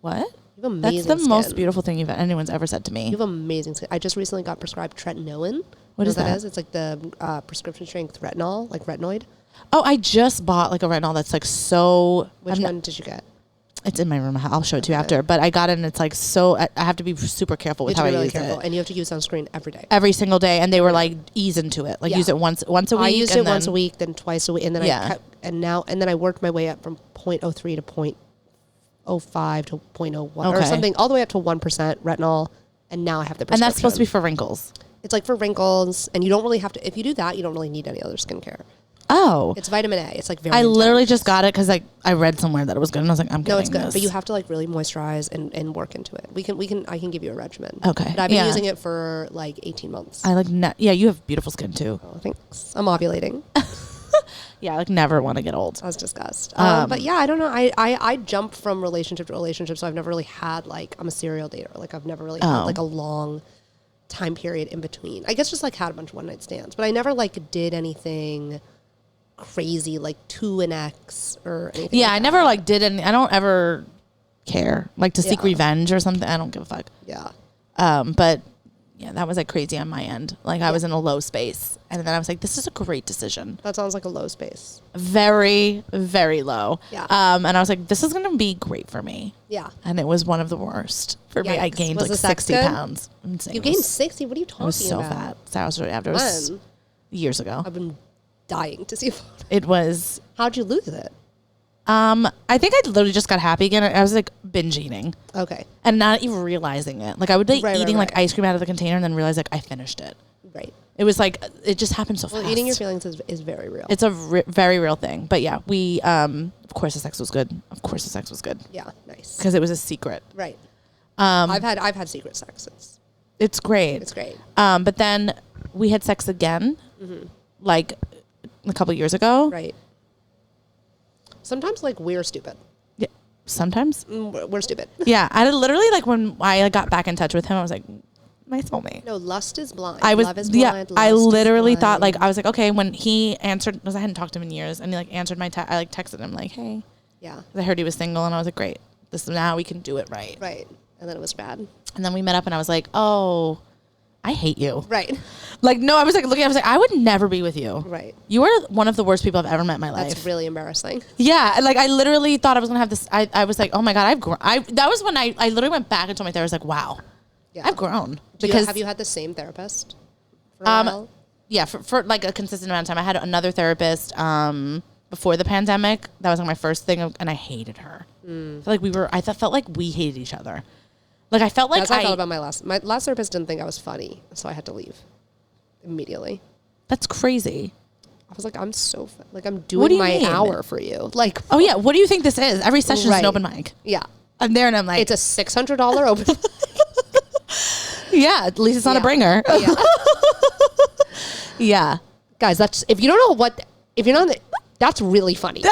A: What?
B: You have amazing
A: That's the
B: skin.
A: most beautiful thing anyone's ever said to me.
B: You have amazing skin. I just recently got prescribed tretinoin.
A: What is that?
B: It's like the prescription strength retinol, like retinoid.
A: Oh, I just bought like a retinol that's like so.
B: Which one did you get?
A: It's in my room. I'll show it to you after. But I got it and it's like so. I have to be super careful with how I use it.
B: And you have to use sunscreen every day.
A: Every single day, and they were like ease into it. Like use it once a week.
B: I used it once a week, then twice a week, and then I worked my way up from 0.03 to 0.05 to 0.01 or something, all the way up to 1% retinol, and now I have the prescription.
A: And that's supposed to be for wrinkles.
B: It's like for wrinkles, and you don't really have to. If you do that, you don't really need any other skincare.
A: Oh,
B: it's vitamin A. It's like very.
A: I literally just got it because I read somewhere that it was good, and I was like, I'm getting
B: No, it's good,
A: this.
B: but you have to like really moisturize and work into it. I can give you a regimen.
A: Okay,
B: but I've been using it for like 18 months.
A: I like you have beautiful skin too.
B: Oh, thanks. I'm ovulating.
A: Yeah, I like never want to get old.
B: I was disgusted. But yeah, I don't know. I jump from relationship to relationship, so I've never really had like I'm a serial dater. Like I've never really had like a long time period in between. I guess just like had a bunch of one night stands, but I never like did anything crazy like to an ex or anything.
A: Yeah,
B: like
A: I never like did any. I don't ever care like to seek revenge or something. I don't give a fuck.
B: Yeah.
A: But yeah, that was like crazy on my end. Like I was in a low space, and then I was like, "This is a great decision."
B: That sounds like a low space.
A: Very, very low.
B: Yeah.
A: And I was like, "This is gonna be great for me."
B: Yeah.
A: And it was one of the worst for me. I gained like 60 pounds.
B: You gained 60? What are you talking about?
A: I was so fat. So I was after it was years ago.
B: I've been dying to see a photo.
A: It was.
B: How'd you lose it?
A: I think I literally just got happy again. I was like binge eating.
B: Okay.
A: And not even realizing it. Like I would be eating like ice cream out of the container and then realize like I finished it.
B: Right.
A: It was like, it just happened so fast.
B: Eating your feelings is very real.
A: It's a very real thing. But yeah, we, of course the sex was good.
B: Yeah, nice.
A: Because it was a secret.
B: Right. I've had secret sex.
A: It's great.
B: It's great.
A: But then we had sex again, like a couple years ago.
B: Right. Sometimes like we're stupid.
A: Yeah. Sometimes.
B: We're stupid.
A: Yeah. I literally like when I got back in touch with him, I was like, my soulmate.
B: No, lust is blind.
A: I was,
B: Love is blind.
A: I literally thought
B: blind.
A: like, I was like, okay, when he answered, because I hadn't talked to him in years, and he like answered my text, I like texted him like, hey.
B: Yeah.
A: I heard he was single, and I was like, great. This is now we can do it right.
B: Right. And then it was bad.
A: And then we met up, and I was like, oh, I hate you.
B: Right.
A: Like, no, I was like looking, I was like, I would never be with you.
B: Right.
A: You are one of the worst people I've ever met in my life.
B: That's really embarrassing.
A: Yeah. Like, I literally thought I was going to have this. I was like, oh my God, I've grown. That was when I literally went back and told my therapist, like, wow,
B: Yeah.
A: I've grown.
B: Have you had the same therapist for a while?
A: Yeah, for like a consistent amount of time. I had another therapist before the pandemic. That was like my first thing, and I hated her. I felt like I felt like we hated each other. Like, I felt like
B: That's how I felt about my last therapist. Didn't think I was funny, so I had to leave immediately.
A: That's crazy.
B: I was like, I'm so like I'm
A: What
B: doing
A: do you
B: my
A: mean?
B: hour for you. Like,
A: Oh yeah, what do you think this is? Every session is
B: Right.
A: an open mic.
B: yeah,
A: I'm there, and I'm like,
B: it's a $600 open.
A: yeah, at least it's not a
B: Yeah.
A: bringer.
B: Yeah.
A: Yeah.
B: Guys, that's if you don't know if you're not, that's really funny.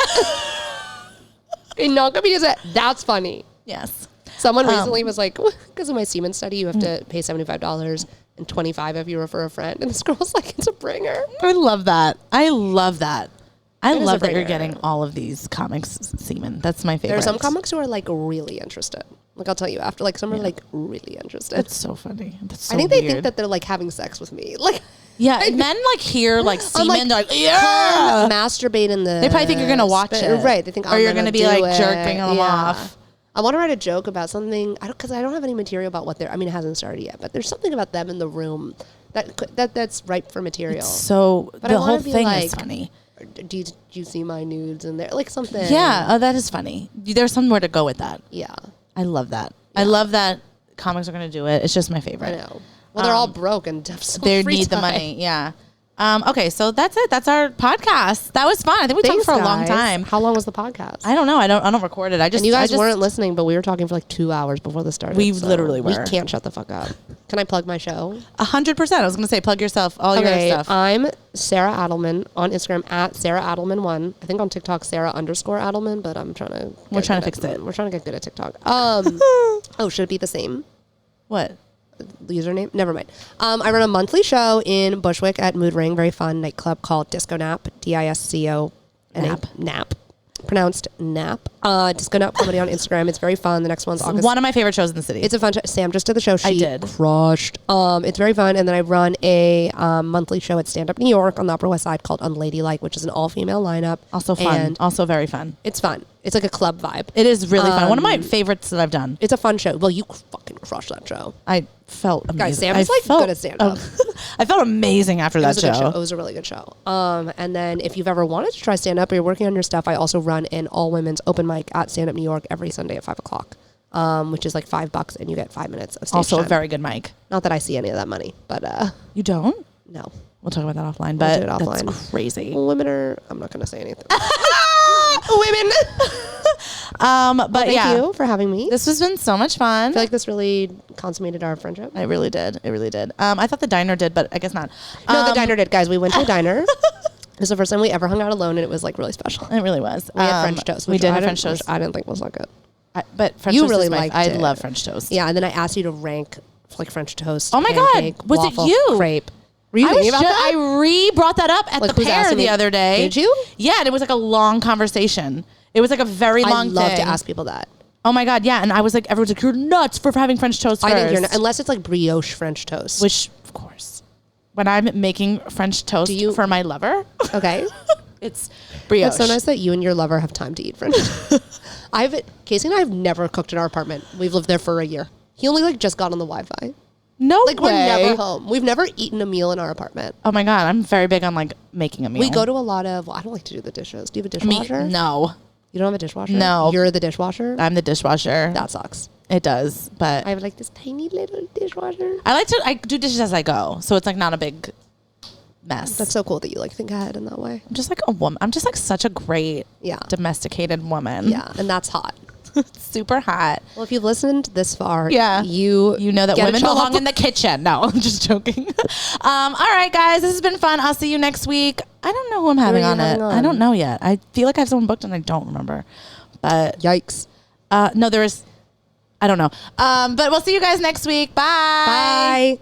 B: And not gonna be just that's funny.
A: Yes.
B: Someone recently was like, because of my semen study, you have to pay $75 and $25 if you refer a friend. And this girl's like, it's a bringer.
A: I love that. I love that. I
B: It is
A: love
B: a
A: that you're
B: bringer.
A: getting all of these comics semen. That's my favorite.
B: There are some comics who are like really interested. Like I'll tell you after, like some are like really interested.
A: That's so funny. That's so
B: I think they
A: weird.
B: think that they're like having sex with me. Like,
A: yeah, men like hear like
B: I'm
A: semen, they're like, yeah.
B: masturbate in the.
A: They probably think you're gonna watch it,
B: right? They think,
A: or you're gonna be
B: do
A: like
B: it.
A: jerking them
B: Yeah.
A: off.
B: I want to write a joke about something. Because I don't have any material about what they're. I mean, it hasn't started yet, but there's something about them in the room that's ripe for material.
A: So
B: But I
A: the
B: wanna
A: whole
B: be
A: thing
B: like,
A: is funny.
B: Do you see my nudes in there? Like something.
A: Yeah, oh, that is funny. There's somewhere to go with that.
B: Yeah.
A: I love that. I love that comics are gonna do it. It's just my
B: I
A: favorite.
B: know. Well, they're all broke and have some
A: They
B: free
A: need the
B: time.
A: money. Yeah. Okay, so that's it. That's our podcast. That was fun. I think we
B: Thanks,
A: talked for a long
B: guys.
A: time.
B: How long was the podcast?
A: I don't know. I don't record it. I just
B: And you guys
A: I just,
B: weren't listening, but we were talking for like 2 hours before this started.
A: We
B: so
A: literally
B: We
A: were.
B: can't shut the fuck up. Can I plug my show?
A: 100%. I was gonna say plug yourself, all your stuff.
B: I'm Sarah Adelman on Instagram at Sarah Adelman1. I think on TikTok Sarah_Adelman, but I'm trying to.
A: We're trying to fix it.
B: We're trying to get good at TikTok. Oh, should it be the same
A: What?
B: username? Never mind. I run a monthly show in Bushwick at Mood Ring, very fun nightclub called Disco Nap, DISCO Nap. Pronounced Nap. Disco Nap Comedy on Instagram. It's very fun. The next one's August.
A: One of my favorite shows in the city.
B: It's a fun show. Sam just did the show. She
A: did.
B: crushed. It's very fun. And then I run a monthly show at Stand Up New York on the Upper West Side called Unladylike, which is an all-female lineup.
A: also fun.
B: And
A: Also very fun.
B: it's fun. It's like a club vibe.
A: It is really fun. One of my favorites that I've done.
B: It's a fun show. Well, you fucking crushed that show.
A: I felt amazing.
B: Guys, Sam is
A: I
B: like
A: felt-
B: good at stand-up.
A: I felt amazing after
B: It
A: that
B: was a good show.
A: show.
B: It was a really good show. And then if you've ever wanted to try stand-up or you're working on your stuff, I also run an all-women's open mic at Stand Up New York every Sunday at 5 o'clock, which is like $5 and you get 5 minutes of stage
A: Also a
B: time.
A: very good mic.
B: Not that I see any of that money, but
A: You don't?
B: no.
A: We'll talk about that offline.
B: We'll
A: But
B: do it offline.
A: that's crazy.
B: Women are, I'm not going to say anything. Women.
A: But
B: Thank
A: yeah,
B: you for having me.
A: this has been so much fun.
B: I feel like this really consummated our friendship.
A: It really did. It really did. I thought the diner did, but I guess not.
B: No, the diner did. Guys, we went to a diner. This was the first time we ever hung out alone, and it was like really special.
A: It really was.
B: We had French toast.
A: We
B: which
A: did
B: I
A: have
B: didn't-
A: French toast.
B: which I didn't think was that good.
A: But French
B: You
A: toast
B: really
A: is
B: liked
A: I
B: it.
A: love French toast.
B: Yeah, and then I asked you to rank like French toast.
A: Oh my God,
B: pancake,
A: was it
B: waffle,
A: you?
B: Crepe. Were you
A: I
B: thinking about that?
A: I brought that up at
B: Like,
A: the
B: who's
A: pair
B: asking
A: the
B: me?
A: other day.
B: Did you?
A: Yeah, and it was like a long conversation. It was like a very long
B: I love
A: thing.
B: to ask people that.
A: Oh my God, yeah. And I was like, everyone's like, you're nuts for having French toast first.
B: I think you're not, unless it's like brioche French toast.
A: Which, of course, when I'm making French toast
B: Do you-
A: for my lover,
B: Okay.
A: it's brioche.
B: It's so nice that you and your lover have time to eat French. Casey and I have never cooked in our apartment. We've lived there for a year. He only like just got on the Wi-Fi.
A: No
B: Like
A: way.
B: we're never home. We've never eaten a meal in our apartment.
A: Oh my God, I'm very big on like making a meal.
B: We go to a lot of. Well, I don't like to do the dishes. Do you have a dishwasher?
A: No,
B: You don't have a dishwasher?
A: No.
B: You're the dishwasher?
A: I'm the dishwasher.
B: That sucks.
A: It does, but
B: I have like this tiny little dishwasher.
A: I do dishes as I go, so it's like not a big mess.
B: That's so cool that you like think ahead in that way.
A: I'm just like a woman. I'm just like such a great
B: Yeah.
A: domesticated woman.
B: Yeah, and that's hot.
A: Super hot.
B: Well, if you've listened this far,
A: Yeah.
B: you
A: know that
B: get a
A: women
B: job.
A: belong in the kitchen. No, I'm just joking. All right, guys, this has been fun. I'll see you next week. I don't know who I'm having on it. I don't know yet. I feel like I have someone booked and I don't remember. But
B: Yikes.
A: no, there is. I don't know. But we'll see you guys next week. Bye.
B: Bye.